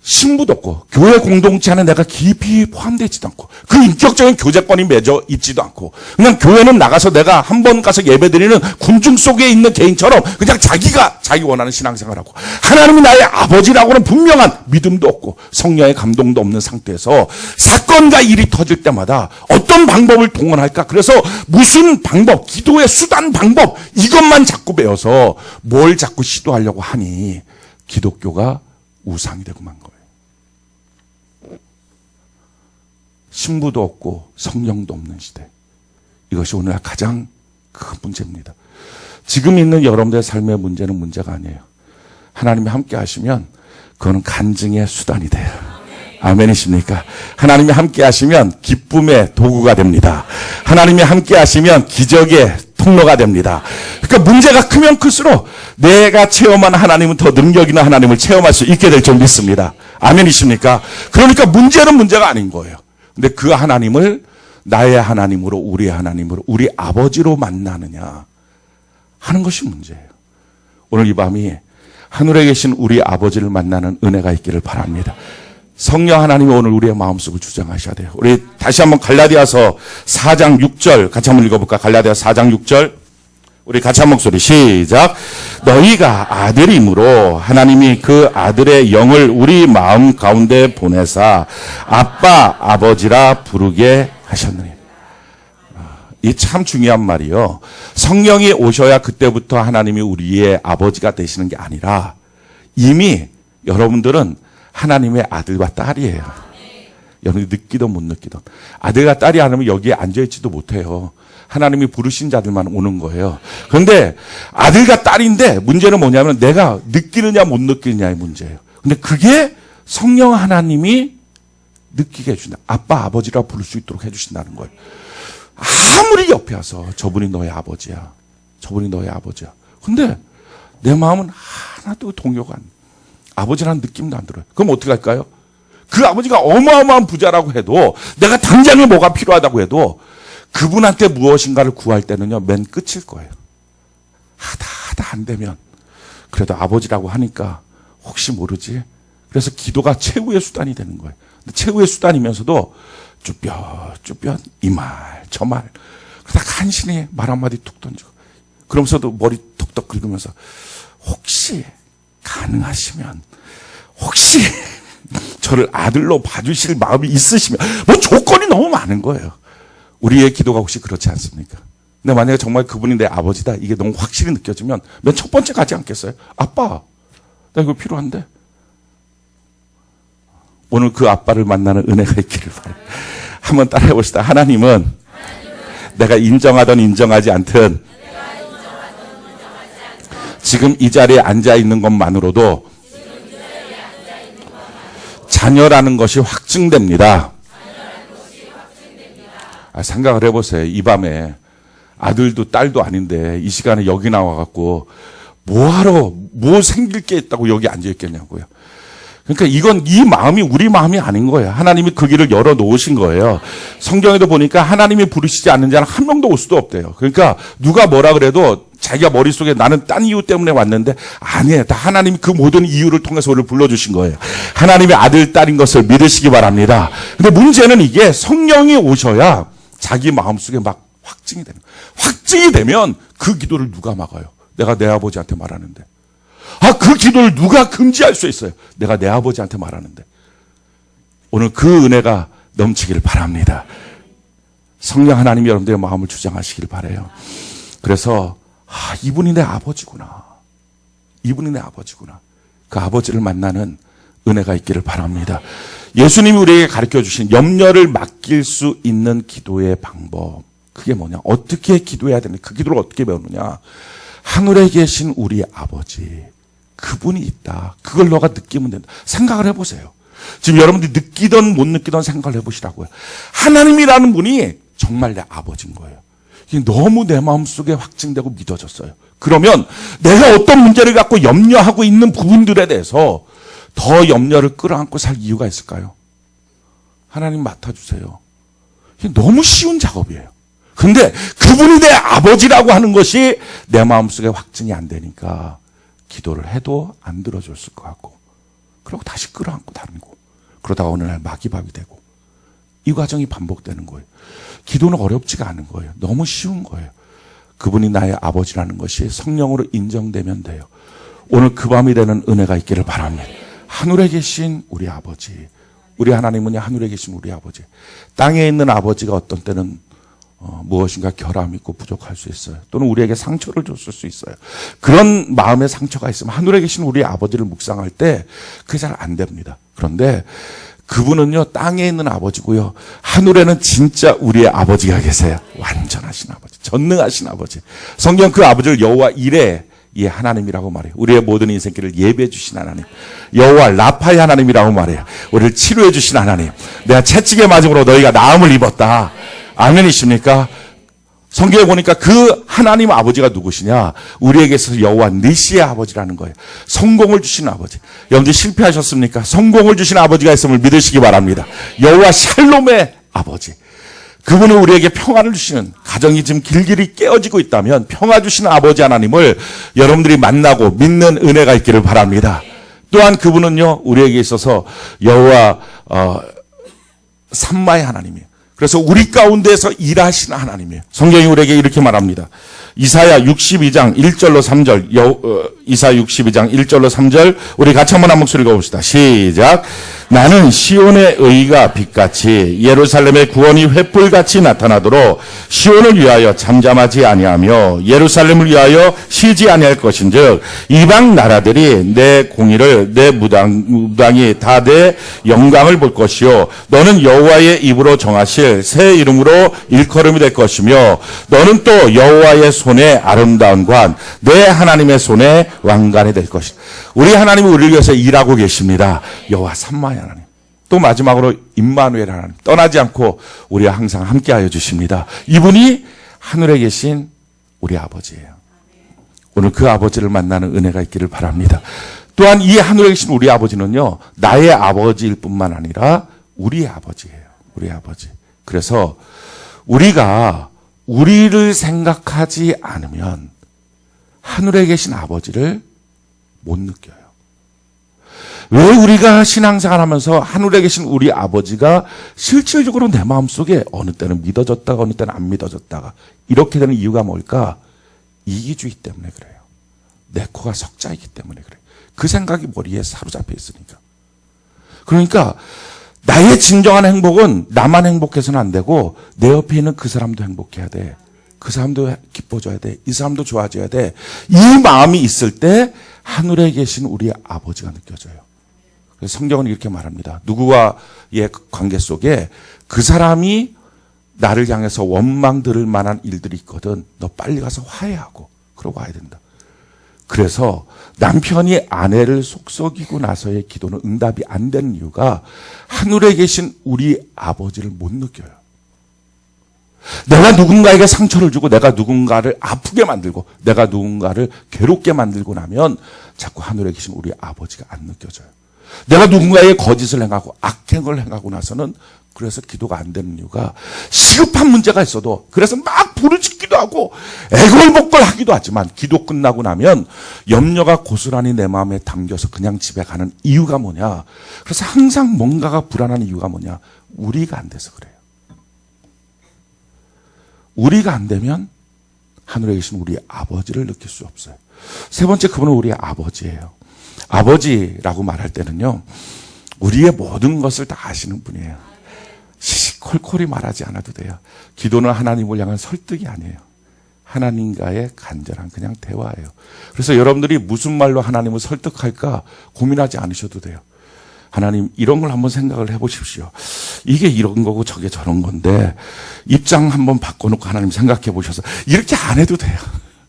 신부도 없고 교회 공동체 안에 내가 깊이 포함되어 있지도 않고 그 인격적인 교제권이 맺어 있지도 않고 그냥 교회는 나가서 내가 한 번 가서 예배드리는 군중 속에 있는 개인처럼 그냥 자기 원하는 신앙생활하고 하나님이 나의 아버지라고는 분명한 믿음도 없고 성령의 감동도 없는 상태에서 사건과 일이 터질 때마다 어떤 방법을 동원할까? 그래서 무슨 방법, 기도의 수단 방법 이것만 자꾸 배워서 뭘 자꾸 시도하려고 하니 기독교가 우상이 되고 만 거예요. 신부도 없고 성령도 없는 시대. 이것이 오늘날 가장 큰 문제입니다. 지금 있는 여러분들의 삶의 문제는 문제가 아니에요. 하나님이 함께 하시면 그거는 간증의 수단이 돼요. 아멘이십니까? 하나님이 함께 하시면 기쁨의 도구가 됩니다. 하나님이 함께 하시면 기적의 통로가 됩니다. 그러니까 문제가 크면 클수록 내가 체험한 하나님은 더 능력 있는 하나님을 체험할 수 있게 될 줄 믿습니다. 아멘이십니까? 그러니까 문제는 문제가 아닌 거예요. 근데 그 하나님을 나의 하나님으로, 우리의 하나님으로, 우리 아버지로 만나느냐 하는 것이 문제예요. 오늘 이 밤이 하늘에 계신 우리 아버지를 만나는 은혜가 있기를 바랍니다. 성령 하나님이 오늘 우리의 마음속을 주장하셔야 돼요. 우리 다시 한번 갈라디아서 4장 6절 같이 한번 읽어볼까? 갈라디아 4장 6절 우리 같이 한 목소리 시작. 너희가 아들이므로 하나님이 그 아들의 영을 우리 마음 가운데 보내사 아빠 아버지라 부르게 하셨느니. 이 참 중요한 말이요. 성령이 오셔야 그때부터 하나님이 우리의 아버지가 되시는 게 아니라 이미 여러분들은 하나님의 아들과 딸이에요. 여러분이 느끼든 못 느끼든. 아들과 딸이 아니면 여기에 앉아있지도 못해요. 하나님이 부르신 자들만 오는 거예요. 그런데 아들과 딸인데 문제는 뭐냐면 내가 느끼느냐 못 느끼느냐의 문제예요. 근데 그게 성령 하나님이 느끼게 해준다. 아빠, 아버지라 부를 수 있도록 해주신다는 거예요. 아무리 옆에 와서 저분이 너의 아버지야. 저분이 너의 아버지야. 근데 내 마음은 하나도 동요가 안 돼. 아버지라는 느낌도 안 들어요. 그럼 어떻게 할까요? 그 아버지가 어마어마한 부자라고 해도 내가 당장에 뭐가 필요하다고 해도 그분한테 무엇인가를 구할 때는요, 맨 끝일 거예요. 하다 안 되면 그래도 아버지라고 하니까 혹시 모르지. 그래서 기도가 최후의 수단이 되는 거예요. 근데 최후의 수단이면서도 쭈뼛 이 말 저 말 그러다 간신히 말 한마디 툭 던지고 그러면서도 머리 톡톡 긁으면서 혹시 가능하시면 혹시 저를 아들로 봐주실 마음이 있으시면 뭐 조건이 너무 많은 거예요. 우리의 기도가 혹시 그렇지 않습니까? 근데 만약에 정말 그분이 내 아버지다 이게 너무 확실히 느껴지면 맨 첫 번째 가지 않겠어요? 아빠 나 이거 필요한데 오늘 그 아빠를 만나는 은혜가 있기를 바라요. 한번 따라해 봅시다. 하나님은 내가 인정하든 인정하지 않든 지금 이 자리에 앉아 있는 것만으로도 자녀라는 것이 확증됩니다. 생각을 해보세요. 이 밤에 아들도 딸도 아닌데 이 시간에 여기 나와갖고 뭐하러 뭐 생길 게 있다고 여기 앉아 있겠냐고요. 그러니까 이건 이 마음이 우리 마음이 아닌 거예요. 하나님이 그 길을 열어 놓으신 거예요. 성경에도 보니까 하나님이 부르시지 않는 자는 한 명도 올 수도 없대요. 그러니까 누가 뭐라 그래도 자기가 머릿속에 나는 딴 이유 때문에 왔는데 아니에요. 다 하나님이 그 모든 이유를 통해서 우리를 불러주신 거예요. 하나님의 아들, 딸인 것을 믿으시기 바랍니다. 근데 문제는 이게 성령이 오셔야 자기 마음속에 막 확증이 되는 거예요. 확증이 되면 그 기도를 누가 막아요? 내가 내 아버지한테 말하는데. 그 기도를 누가 금지할 수 있어요? 내가 내 아버지한테 말하는데. 오늘 그 은혜가 넘치기를 바랍니다. 성령 하나님이 여러분들의 마음을 주장하시길 바라요. 그래서 이분이 내 아버지구나. 이분이 내 아버지구나. 그 아버지를 만나는 은혜가 있기를 바랍니다. 예수님이 우리에게 가르쳐주신 염려를 맡길 수 있는 기도의 방법. 그게 뭐냐? 어떻게 기도해야 되느냐? 그 기도를 어떻게 배우느냐? 하늘에 계신 우리 아버지. 그분이 있다. 그걸 너가 느끼면 된다. 생각을 해보세요. 지금 여러분들이 느끼던 못 느끼던 생각을 해보시라고요. 하나님이라는 분이 정말 내 아버지인 거예요. 이게 너무 내 마음속에 확증되고 믿어졌어요. 그러면 내가 어떤 문제를 갖고 염려하고 있는 부분들에 대해서 더 염려를 끌어안고 살 이유가 있을까요? 하나님 맡아주세요. 이게 너무 쉬운 작업이에요. 근데 그분이 내 아버지라고 하는 것이 내 마음속에 확증이 안 되니까 기도를 해도 안 들어줬을 것 같고 그러고 다시 끌어안고 다니고 그러다가 어느 날 마귀밥이 되고 이 과정이 반복되는 거예요. 기도는 어렵지가 않은 거예요. 너무 쉬운 거예요. 그분이 나의 아버지라는 것이 성령으로 인정되면 돼요. 오늘 그 밤이 되는 은혜가 있기를 바랍니다. 하늘에 계신 우리 아버지. 우리 하나님은 하늘에 계신 우리 아버지. 땅에 있는 아버지가 어떤 때는 무엇인가 결함이 있고 부족할 수 있어요. 또는 우리에게 상처를 줬을 수 있어요. 그런 마음의 상처가 있으면 하늘에 계신 우리 아버지를 묵상할 때 그게 잘 안 됩니다. 그런데 그분은요, 땅에 있는 아버지고요, 하늘에는 진짜 우리의 아버지가 계세요. 완전하신 아버지, 전능하신 아버지. 성경 그 아버지를 여호와 이레, 예, 하나님이라고 말해요. 우리의 모든 인생길을 예배해 주신 하나님. 여호와 라파의 하나님이라고 말해요. 우리를 치료해 주신 하나님. 내가 채찍에 맞음으로 너희가 나음을 입었다. 아멘이십니까? 성경에 보니까 그 하나님 아버지가 누구시냐? 우리에게서 여호와 니시의 아버지라는 거예요. 성공을 주시는 아버지. 여러분들 실패하셨습니까? 성공을 주시는 아버지가 있음을 믿으시기 바랍니다. 여호와 샬롬의 아버지. 그분은 우리에게 평화를 주시는, 가정이 지금 길길이 깨어지고 있다면 평화 주시는 아버지 하나님을 여러분들이 만나고 믿는 은혜가 있기를 바랍니다. 또한 그분은요, 우리에게 있어서 여호와 삼마의 하나님이에요. 그래서 우리 가운데서 일하시는 하나님이에요. 성경이 우리에게 이렇게 말합니다. 이사야 62장 1절로 3절, 이사야 62장 1절로 3절, 우리 같이 한번 한 목소리 읽어봅시다. 시작. 나는 시온의 의가 빛같이 예루살렘의 구원이 횃불같이 나타나도록 시온을 위하여 잠잠하지 아니하며 예루살렘을 위하여 쉬지 아니할 것인즉 이방 나라들이 내 공의를 내 무당이 다 내 영광을 볼 것이요 너는 여호와의 입으로 정하실 새 이름으로 일컬음이 될 것이며 너는 또 여호와의 손에 아름다운 관 내 하나님의 손에 왕관이 될 것이다. 우리 하나님이 우리를 위해서 일하고 계십니다. 여호와 삼마의 하나님. 또 마지막으로 임마누엘 하나님. 떠나지 않고 우리와 항상 함께하여 주십니다. 이분이 하늘에 계신 우리 아버지예요. 오늘 그 아버지를 만나는 은혜가 있기를 바랍니다. 또한 이 하늘에 계신 우리 아버지는요, 나의 아버지일 뿐만 아니라 우리의 아버지예요. 우리의 아버지. 그래서 우리가 우리를 생각하지 않으면 하늘에 계신 아버지를 못 느껴요. 왜 우리가 신앙생활 하면서 하늘에 계신 우리 아버지가 실질적으로 내 마음속에 어느 때는 믿어졌다가 어느 때는 안 믿어졌다가 이렇게 되는 이유가 뭘까? 이기주의 때문에 그래요. 내 코가 석자이기 때문에 그래요. 그 생각이 머리에 사로잡혀 있으니까. 그러니까 나의 진정한 행복은 나만 행복해서는 안 되고 내 옆에 있는 그 사람도 행복해야 돼. 그 사람도 기뻐져야 돼. 이 사람도 좋아져야 돼. 이 마음이 있을 때 하늘에 계신 우리 아버지가 느껴져요. 그래서 성경은 이렇게 말합니다. 누구와의 관계 속에 그 사람이 나를 향해서 원망 들을 만한 일들이 있거든. 너 빨리 가서 화해하고 그러고 와야 된다. 그래서 남편이 아내를 속썩이고 나서의 기도는 응답이 안 되는 이유가 하늘에 계신 우리 아버지를 못 느껴요. 내가 누군가에게 상처를 주고 내가 누군가를 아프게 만들고 내가 누군가를 괴롭게 만들고 나면 자꾸 하늘에 계신 우리 아버지가 안 느껴져요. 내가 누군가에게 거짓을 행하고 악행을 행하고 나서는 그래서 기도가 안 되는 이유가 시급한 문제가 있어도 그래서 막 부르짖기도 하고 애걸복걸하기도 하지만 기도 끝나고 나면 염려가 고스란히 내 마음에 담겨서 그냥 집에 가는 이유가 뭐냐. 그래서 항상 뭔가가 불안한 이유가 뭐냐. 우리가 안 돼서 그래요. 우리가 안 되면 하늘에 계신 우리 아버지를 느낄 수 없어요. 세 번째, 그분은 우리 아버지예요. 아버지라고 말할 때는요, 우리의 모든 것을 다 아시는 분이에요. 시시콜콜이 말하지 않아도 돼요. 기도는 하나님을 향한 설득이 아니에요. 하나님과의 간절한 그냥 대화예요. 그래서 여러분들이 무슨 말로 하나님을 설득할까 고민하지 않으셔도 돼요. 하나님, 이런 걸 한번 생각을 해보십시오. 이게 이런 거고 저게 저런 건데 입장 한번 바꿔놓고 하나님 생각해 보셔서 이렇게 안 해도 돼요.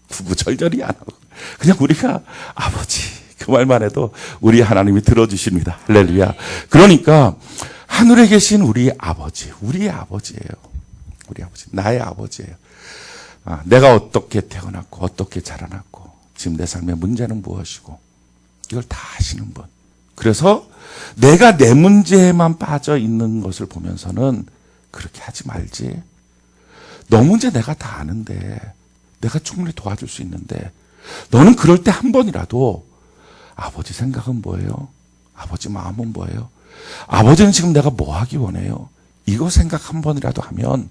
구구절절히 안 하고 그냥 우리가 아버지 그 말만 해도 우리 하나님이 들어주십니다. 할렐루야. 그러니까 하늘에 계신 우리 아버지, 우리의 아버지예요. 우리 아버지, 나의 아버지예요. 내가 어떻게 태어났고 어떻게 자라났고 지금 내 삶의 문제는 무엇이고 이걸 다 아시는 분. 그래서 내가 내 문제에만 빠져 있는 것을 보면서는 그렇게 하지 말지. 너 문제 내가 다 아는데 내가 충분히 도와줄 수 있는데 너는 그럴 때 한 번이라도 아버지 생각은 뭐예요? 아버지 마음은 뭐예요? 아버지는 지금 내가 뭐 하기 원해요? 이거 생각 한 번이라도 하면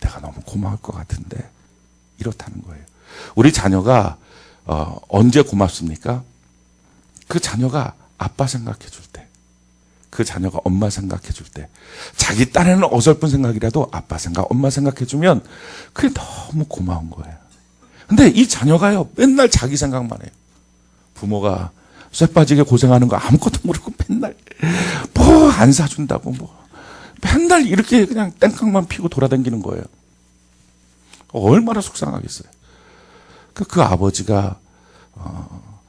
내가 너무 고마울 것 같은데 이렇다는 거예요. 우리 자녀가 언제 고맙습니까? 그 자녀가 아빠 생각해 줄 때. 그 자녀가 엄마 생각해 줄 때, 자기 딴에는 어설픈 생각이라도 아빠 생각, 엄마 생각해 주면 그게 너무 고마운 거예요. 근데 이 자녀가요, 맨날 자기 생각만 해요. 부모가 쇠 빠지게 고생하는 거 아무것도 모르고 맨날 뭐 안 사준다고 맨날 이렇게 그냥 땡깡만 피고 돌아다니는 거예요. 얼마나 속상하겠어요. 그 아버지가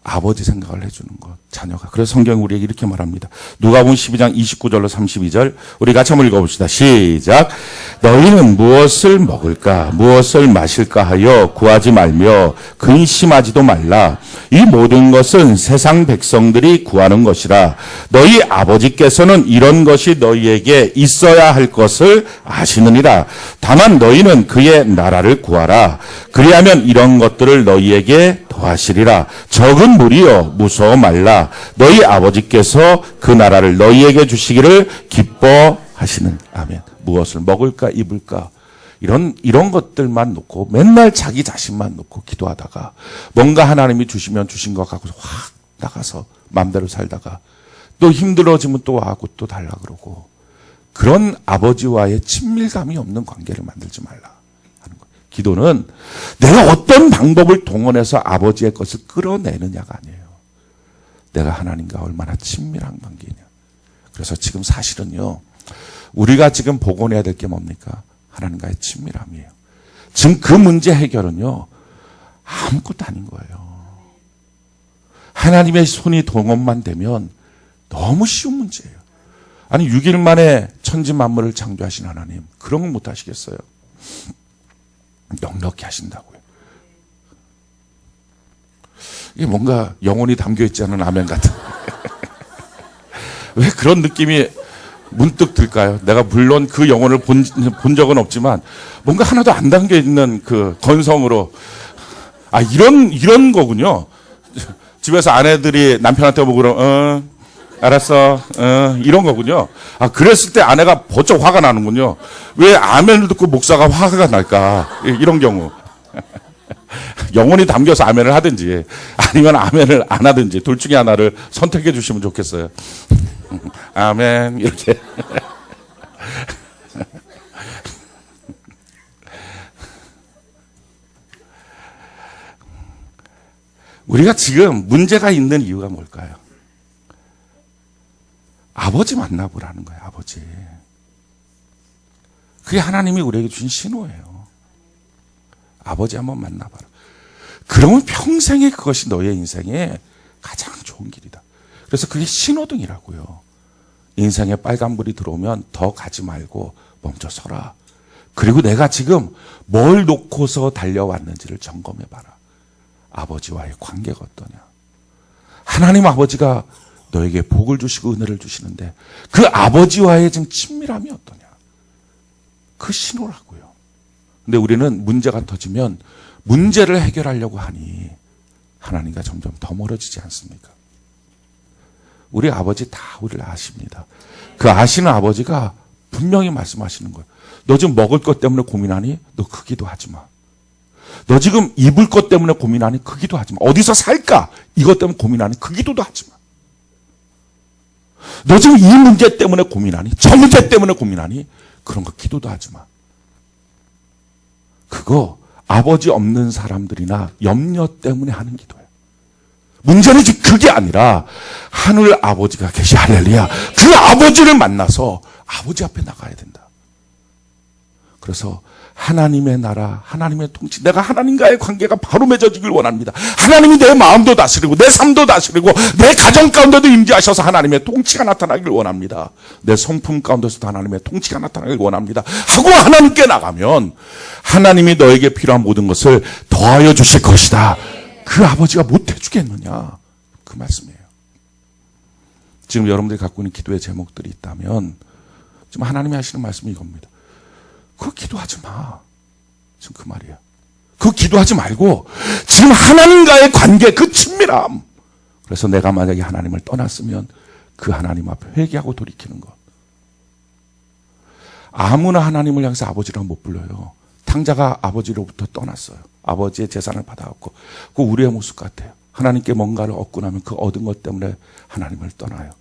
아버지 생각을 해주는 것, 자녀가. 그래서 성경이 우리에게 이렇게 말합니다. 누가복음 12장 29절로 32절 우리 같이 한번 읽어봅시다. 시작. 너희는 무엇을 먹을까 무엇을 마실까 하여 구하지 말며 근심하지도 말라. 이 모든 것은 세상 백성들이 구하는 것이라. 너희 아버지께서는 이런 것이 너희에게 있어야 할 것을 아시느니라. 다만 너희는 그의 나라를 구하라. 그리하면 이런 것들을 너희에게 더하시리라. 적은 무리여 무서워 말라. 너희 아버지께서 그 나라를 너희에게 주시기를 기뻐하시는. 아멘. 무엇을 먹을까 입을까 이런 것들만 놓고 맨날 자기 자신만 놓고 기도하다가 뭔가 하나님이 주시면 주신 것 갖고서 확 나가서 마음대로 살다가 또 힘들어지면 또 와고 또 달라 그러고, 그런 아버지와의 친밀감이 없는 관계를 만들지 말라 하는 거예요. 기도는 내가 어떤 방법을 동원해서 아버지의 것을 끌어내느냐가 아니에요. 내가 하나님과 얼마나 친밀한 관계냐. 그래서 지금 사실은요, 우리가 지금 복원해야 될 게 뭡니까? 하나님과의 친밀함이에요. 지금 그 문제 해결은요, 아무것도 아닌 거예요. 하나님의 손이 동원만 되면 너무 쉬운 문제예요. 아니 6일 만에 천지 만물을 창조하신 하나님, 그런 건 못 하시겠어요? 넉넉히 하신다고요. 이게 뭔가 영혼이 담겨있지 않은 아멘 같은 왜 그런 느낌이 문득 들까요? 내가 물론 그 영혼을 본 적은 없지만 뭔가 하나도 안 담겨있는 그 건성으로, 이런 거군요. 집에서 아내들이 남편한테 보고 그러면 알았어 이런 거군요. 그랬을 때 아내가 버쩍 화가 나는군요. 왜 아멘을 듣고 목사가 화가 날까? 이런 경우 영혼이 담겨서 아멘을 하든지 아니면 아멘을 안 하든지 둘 중에 하나를 선택해 주시면 좋겠어요. 아멘 이렇게. 우리가 지금 문제가 있는 이유가 뭘까요? 아버지 만나보라는 거예요. 아버지. 그게 하나님이 우리에게 주신 신호예요. 아버지 한번 만나봐라. 그러면 평생에 그것이 너의 인생에 가장 좋은 길이다. 그래서 그게 신호등이라고요. 인생에 빨간불이 들어오면 더 가지 말고 멈춰 서라. 그리고 내가 지금 뭘 놓고서 달려왔는지를 점검해봐라. 아버지와의 관계가 어떠냐. 하나님 아버지가 너에게 복을 주시고 은혜를 주시는데 그 아버지와의 지금 친밀함이 어떠냐. 그 신호라고요. 근데 우리는 문제가 터지면 문제를 해결하려고 하니 하나님과 점점 더 멀어지지 않습니까? 우리 아버지 다 우리를 아십니다. 그 아시는 아버지가 분명히 말씀하시는 거예요. 너 지금 먹을 것 때문에 고민하니? 너 그 기도하지 마. 너 지금 입을 것 때문에 고민하니? 그 기도하지 마. 어디서 살까? 이것 때문에 고민하니? 그 기도도 하지 마. 너 지금 이 문제 때문에 고민하니? 저 문제 때문에 고민하니? 그런 거 기도도 하지 마. 그거 아버지 없는 사람들이나 염려 때문에 하는 기도예요. 문제는 지금 그게 아니라 하늘 아버지가 계시. 할렐루야. 그 아버지를 만나서 아버지 앞에 나가야 된다. 그래서 하나님의 나라, 하나님의 통치, 내가 하나님과의 관계가 바로 맺어지길 원합니다. 하나님이 내 마음도 다스리고 내 삶도 다스리고 내 가정 가운데도 임재하셔서 하나님의 통치가 나타나길 원합니다. 내 성품 가운데서도 하나님의 통치가 나타나길 원합니다. 하고 하나님께 나가면 하나님이 너에게 필요한 모든 것을 더하여 주실 것이다. 그 아버지가 못 해주겠느냐. 그 말씀이에요. 지금 여러분들이 갖고 있는 기도의 제목들이 있다면 지금 하나님이 하시는 말씀이 이겁니다. 그거 기도하지 마. 지금 그 말이야. 그거 기도하지 말고 지금 하나님과의 관계, 그 친밀함. 그래서 내가 만약에 하나님을 떠났으면 그 하나님 앞에 회개하고 돌이키는 것. 아무나 하나님을 향해서 아버지라고 못 불러요. 탕자가 아버지로부터 떠났어요. 아버지의 재산을 받아갖고 그 우리의 모습 같아요. 하나님께 뭔가를 얻고 나면 그 얻은 것 때문에 하나님을 떠나요.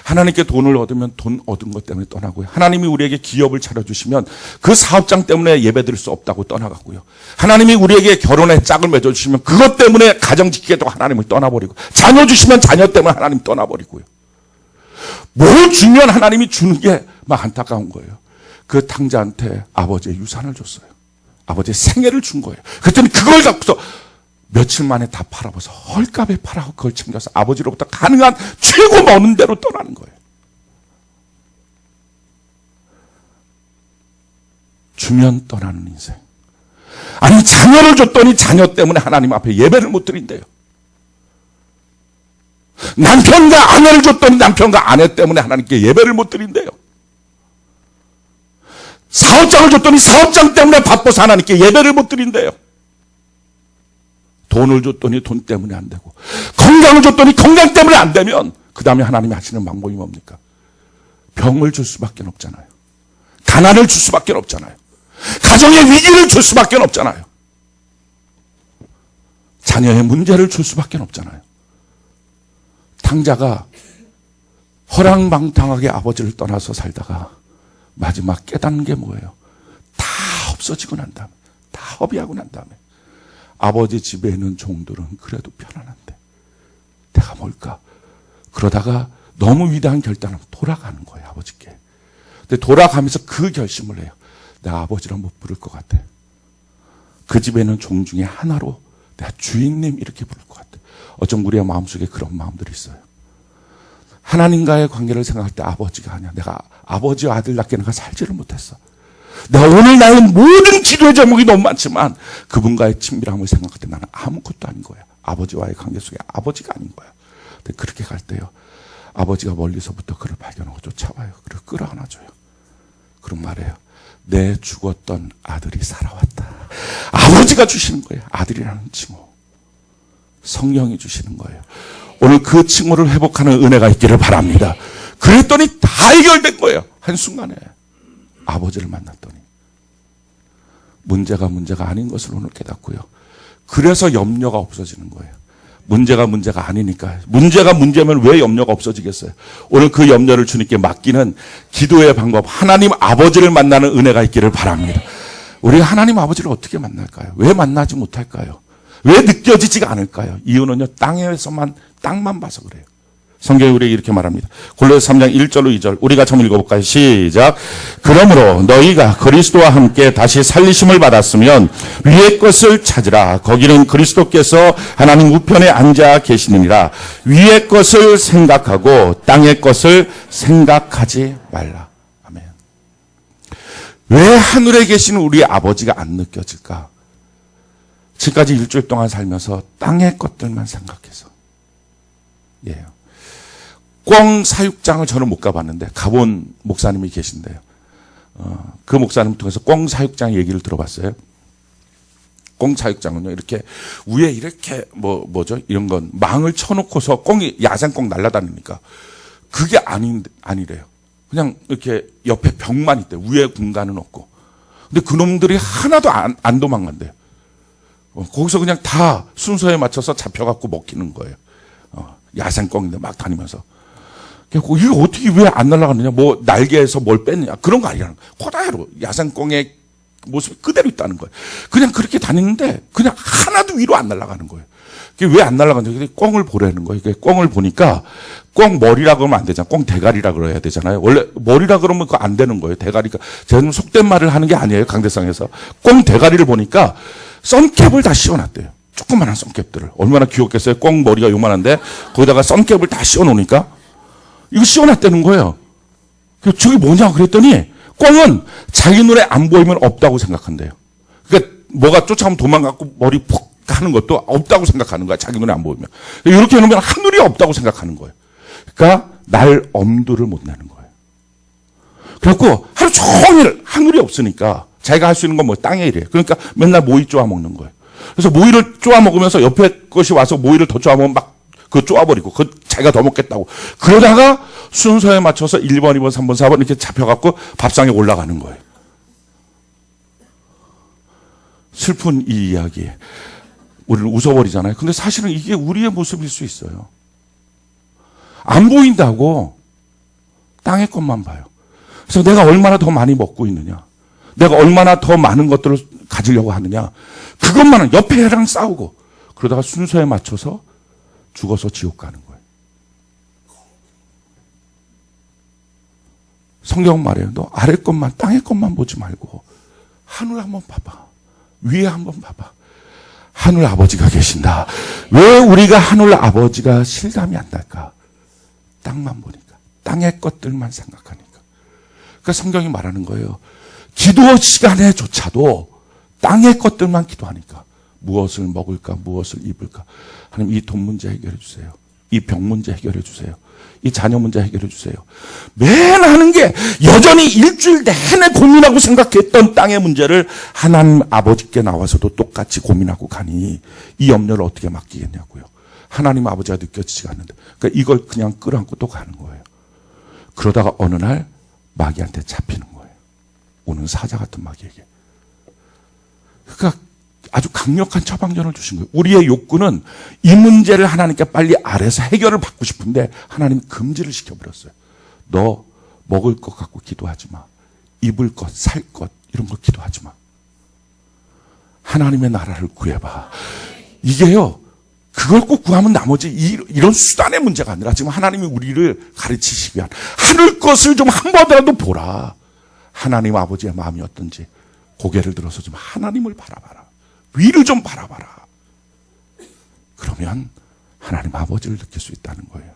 하나님께 돈을 얻으면 돈 얻은 것 때문에 떠나고요. 하나님이 우리에게 기업을 차려주시면 그 사업장 때문에 예배드릴 수 없다고 떠나가고요. 하나님이 우리에게 결혼의 짝을 맺어주시면 그것 때문에 가정 짓기에도 하나님을 떠나버리고, 자녀 주시면 자녀 때문에 하나님 떠나버리고요. 뭘 주면 하나님이 주는 게 막 안타까운 거예요. 그 탕자한테 아버지의 유산을 줬어요. 아버지의 생애를 준 거예요. 그랬더니 그걸 갖고서 며칠 만에 다 팔아버려서 헐값에 팔아서 그걸 챙겨서 아버지로부터 가능한 최고 먼 데로 떠나는 거예요. 주면 떠나는 인생. 아니, 자녀를 줬더니 자녀 때문에 하나님 앞에 예배를 못 드린대요. 남편과 아내를 줬더니 남편과 아내 때문에 하나님께 예배를 못 드린대요. 사업장을 줬더니 사업장 때문에 바빠서 하나님께 예배를 못 드린대요. 돈을 줬더니 돈 때문에 안 되고, 건강을 줬더니 건강 때문에 안 되면 그 다음에 하나님이 하시는 방법이 뭡니까? 병을 줄 수밖에 없잖아요. 가난을 줄 수밖에 없잖아요. 가정의 위기를 줄 수밖에 없잖아요. 자녀의 문제를 줄 수밖에 없잖아요. 탕자가 허랑방탕하게 아버지를 떠나서 살다가 마지막 깨닫는 게 뭐예요? 다 없어지고 난 다음에, 다 허비하고 난 다음에 아버지 집에 있는 종들은 그래도 편안한데 내가 뭘까? 그러다가 너무 위대한 결단을 돌아가는 거예요, 아버지께. 근데 돌아가면서 그 결심을 해요. 내가 아버지라 못 부를 것 같아. 그 집에 있는 종 중에 하나로 내가 주인님 이렇게 부를 것 같아. 어쩜 우리의 마음속에 그런 마음들이 있어요. 하나님과의 관계를 생각할 때 아버지가 아니야. 내가 아버지와 아들답게 내가 살지를 못했어. 내가 오늘 나의 모든 기도의 제목이 너무 많지만 그분과의 친밀함을 생각할 때 나는 아무것도 아닌 거야. 아버지와의 관계 속에 아버지가 아닌 거야. 근데 그렇게 갈 때요, 아버지가 멀리서부터 그를 발견하고 쫓아와요. 그를 끌어안아줘요. 그런 말이에요. 내 죽었던 아들이 살아왔다. 아버지가 주시는 거예요. 아들이라는 칭호. 성령이 주시는 거예요. 오늘 그 칭호를 회복하는 은혜가 있기를 바랍니다. 그랬더니 다 해결된 거예요. 한순간에. 아버지를 만났더니. 문제가 아닌 것을 오늘 깨닫고요. 그래서 염려가 없어지는 거예요. 문제가 아니니까. 문제가 문제면 왜 염려가 없어지겠어요? 오늘 그 염려를 주님께 맡기는 기도의 방법, 하나님 아버지를 만나는 은혜가 있기를 바랍니다. 우리가 하나님 아버지를 어떻게 만날까요? 왜 만나지 못할까요? 왜 느껴지지가 않을까요? 이유는요, 땅만 봐서 그래요. 성경이 우리에게 이렇게 말합니다. 골로새 3장 1절로 2절 우리가 좀 읽어볼까요? 시작. 그러므로 너희가 그리스도와 함께 다시 살리심을 받았으면 위의 것을 찾으라. 거기는 그리스도께서 하나님 우편에 앉아 계시느니라. 위의 것을 생각하고 땅의 것을 생각하지 말라. 아멘. 왜 하늘에 계신 우리 아버지가 안 느껴질까? 지금까지 일주일 동안 살면서 땅의 것들만 생각해서. 예. 꽁 사육장을 저는 못 가봤는데 가본 목사님이 계신데요. 그 목사님 통해서 꽁 사육장 얘기를 들어봤어요. 꽁 사육장은요, 이렇게 위에 이렇게 뭐죠? 이런 건 망을 쳐놓고서 꽁이 야생꽁 날아다니니까 그게 아니래요. 그냥 이렇게 옆에 벽만 있대요. 위에 공간은 없고. 근데 그놈들이 하나도 안 도망간대요. 거기서 그냥 다 순서에 맞춰서 잡혀갖고 먹히는 거예요. 야생꽁인데 막 다니면서. 이거 어떻게 왜 안 날아가느냐? 뭐 날개에서 뭘 뺐느냐? 그런 거 아니라는 거예요. 그대로 야생꽁의 모습이 그대로 있다는 거예요. 그냥 그렇게 다니는데 그냥 하나도 위로 안 날아가는 거예요. 그게 왜 안 날아가는지 꽁을 보라는 거예요. 꽁을 보니까 꽁 머리라 그러면 안 되잖아요. 꽁 대가리라 그래야 되잖아요. 원래 머리라 그러면 그거 안 되는 거예요. 대가리가. 제가 속된 말을 하는 게 아니에요. 강대상에서. 꽁 대가리를 보니까 선캡을 다 씌워놨대요. 조그만한 선캡들을. 얼마나 귀엽겠어요. 꽁 머리가 요만한데 거기다가 선캡을 다 씌워놓으니까 이거 씌워놨다는 거예요. 저게 뭐냐 그랬더니 꽁은 자기 눈에 안 보이면 없다고 생각한대요. 그러니까 뭐가 쫓아오면 도망가고 머리 푹 하는 것도 없다고 생각하는 거야. 자기 눈에 안 보이면. 이렇게 해놓으면 하늘이 없다고 생각하는 거예요. 그러니까 날 엄두를 못 내는 거예요. 그래갖고 하루 종일 하늘이 없으니까 자기가 할 수 있는 건 뭐 땅의 일이에요. 그러니까 맨날 모이 쪼아 먹는 거예요. 그래서 모이를 쪼아 먹으면서 옆에 것이 와서 모이를 더 쪼아 먹으면 막 그거 쪼아버리고, 자기가 더 먹겠다고. 그러다가 순서에 맞춰서 1번, 2번, 3번, 4번 이렇게 잡혀갖고 밥상에 올라가는 거예요. 슬픈 이 이야기. 우리를 웃어버리잖아요. 근데 사실은 이게 우리의 모습일 수 있어요. 안 보인다고 땅의 것만 봐요. 그래서 내가 얼마나 더 많이 먹고 있느냐, 내가 얼마나 더 많은 것들을 가지려고 하느냐, 그것만은 옆에 애랑 싸우고 그러다가 순서에 맞춰서 죽어서 지옥 가는 거예요. 성경은 말해요. 너 아래 것만, 땅의 것만 보지 말고 하늘 한번 봐봐. 위에 한번 봐봐. 하늘 아버지가 계신다. 왜 우리가 하늘 아버지가 실감이 안 날까? 땅만 보니까. 땅의 것들만 생각하니까. 그러니까 성경이 말하는 거예요. 기도 시간에조차도 땅의 것들만 기도하니까. 무엇을 먹을까? 무엇을 입을까? 하나님, 이 돈 문제 해결해 주세요. 이 병 문제 해결해 주세요. 이 자녀 문제 해결해 주세요. 매일 하는 게 여전히 일주일 내내 고민하고 생각했던 땅의 문제를 하나님 아버지께 나와서도 똑같이 고민하고 가니 이 염려를 어떻게 맡기겠냐고요. 하나님 아버지가 느껴지지가 않는데. 그러니까 이걸 그냥 끌어안고 또 가는 거예요. 그러다가 어느 날 마귀한테 잡히는 거예요. 오는 사자 같은 마귀에게. 그러니까 아주 강력한 처방전을 주신 거예요. 우리의 욕구는 이 문제를 하나님께 빨리 아래서 해결을 받고 싶은데 하나님 금지를 시켜버렸어요. 너 먹을 것 갖고 기도하지 마. 입을 것, 살 것 이런 거 기도하지 마. 하나님의 나라를 구해봐. 이게요, 그걸 꼭 구하면 나머지 이런 수단의 문제가 아니라 지금 하나님이 우리를 가르치시기 위한 하늘 것을 좀 한 번이라도 보라. 하나님 아버지의 마음이 어떤지 고개를 들어서 좀 하나님을 바라봐라. 위를 좀 바라봐라. 그러면 하나님 아버지를 느낄 수 있다는 거예요.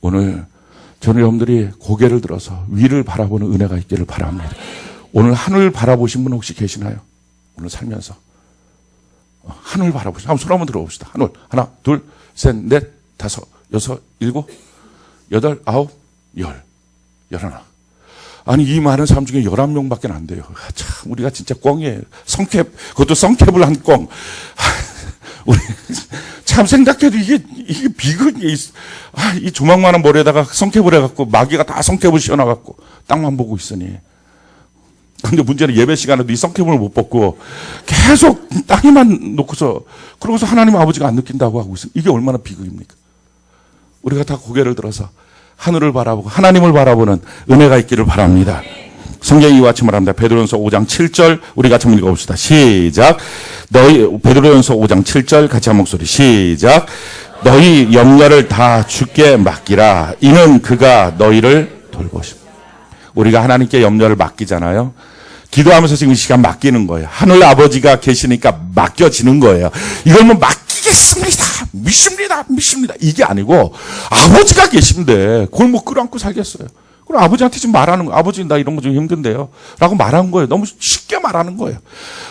오늘 저는 여러분들이 고개를 들어서 위를 바라보는 은혜가 있기를 바랍니다. 오늘 하늘 바라보신 분 혹시 계시나요? 오늘 살면서 하늘 바라보시죠. 한번 손 한번 들어봅시다. 하늘. 하나, 둘, 셋, 넷, 다섯, 여섯, 일곱, 여덟, 아홉, 열, 열하나. 아니, 이 많은 사람 중에 11명밖에 안 돼요. 참, 우리가 진짜 꽝이에요. 성캡, 그것도 성캡을 한 꽝. 우리, 참 생각해도 이게 비극이, 이 조망만한 머리에다가 성캡을 해갖고, 마귀가 다 성캡을 씌워놔갖고, 땅만 보고 있으니. 근데 문제는 예배 시간에도 이 성캡을 못 벗고, 계속 땅에만 놓고서, 그러고서 하나님 아버지가 안 느낀다고 하고 있어요. 이게 얼마나 비극입니까? 우리가 다 고개를 들어서, 하늘을 바라보고 하나님을 바라보는 은혜가 있기를 바랍니다. 성경이 이와 같이 말합니다. 베드로전서 5장 7절 우리 같이 한번 읽어봅시다. 시작. 베드로전서 5장 7절 같이 한 목소리 시작. 너희 염려를 다 주께 맡기라. 이는 그가 너희를 돌보십니다. 우리가 하나님께 염려를 맡기잖아요. 기도하면서 지금 이 시간 맡기는 거예요. 하늘 아버지가 계시니까 맡겨지는 거예요. 이걸 뭐 맡기겠습니다. 믿습니다. 이게 아니고 아버지가 계신데 그걸 뭐 끌어안고 살겠어요. 그럼 아버지한테 지금 말하는 거예요. 아버지 나 이런 거 좀 힘든데요. 라고 말하는 거예요. 너무 쉽게 말하는 거예요.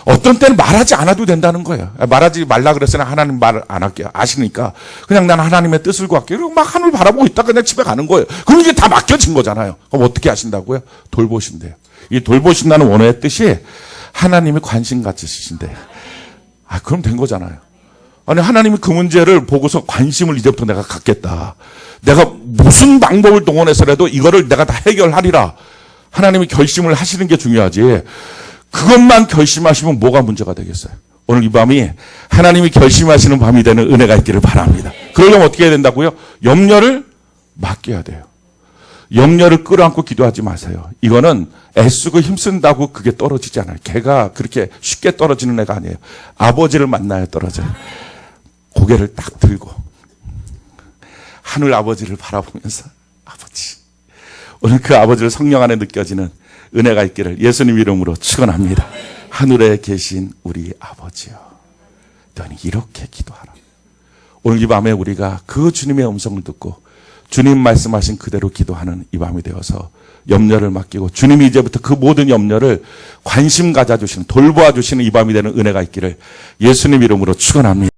어떤 때는 말하지 않아도 된다는 거예요. 말하지 말라 그랬으나 하나님 말 안 할게요. 아시니까 그냥 난 하나님의 뜻을 구할게요. 그리고 막 하늘 바라보고 있다가 그냥 집에 가는 거예요. 그럼 이게 다 맡겨진 거잖아요. 그럼 어떻게 하신다고요? 돌보신대요. 이 돌보신다는 원어의 뜻이 하나님이 관심 가지신대요. 그럼 된 거잖아요. 아니, 하나님이 그 문제를 보고서 관심을 이제부터 내가 갖겠다. 내가 무슨 방법을 동원해서라도 이거를 내가 다 해결하리라. 하나님이 결심을 하시는 게 중요하지. 그것만 결심하시면 뭐가 문제가 되겠어요? 오늘 이 밤이 하나님이 결심하시는 밤이 되는 은혜가 있기를 바랍니다. 그러려면 어떻게 해야 된다고요? 염려를 맡겨야 돼요. 염려를 끌어안고 기도하지 마세요. 이거는 애쓰고 힘쓴다고 그게 떨어지지 않아요. 걔가 그렇게 쉽게 떨어지는 애가 아니에요. 아버지를 만나야 떨어져요. 고개를 딱 들고 하늘 아버지를 바라보면서 아버지, 오늘 그 아버지를 성령 안에 느껴지는 은혜가 있기를 예수님 이름으로 축원합니다. 하늘에 계신 우리 아버지여, 너는 이렇게 기도하라. 오늘 이 밤에 우리가 그 주님의 음성을 듣고 주님 말씀하신 그대로 기도하는 이 밤이 되어서 염려를 맡기고 주님이 이제부터 그 모든 염려를 관심 가져주시는, 돌보아 주시는 이 밤이 되는 은혜가 있기를 예수님 이름으로 축원합니다.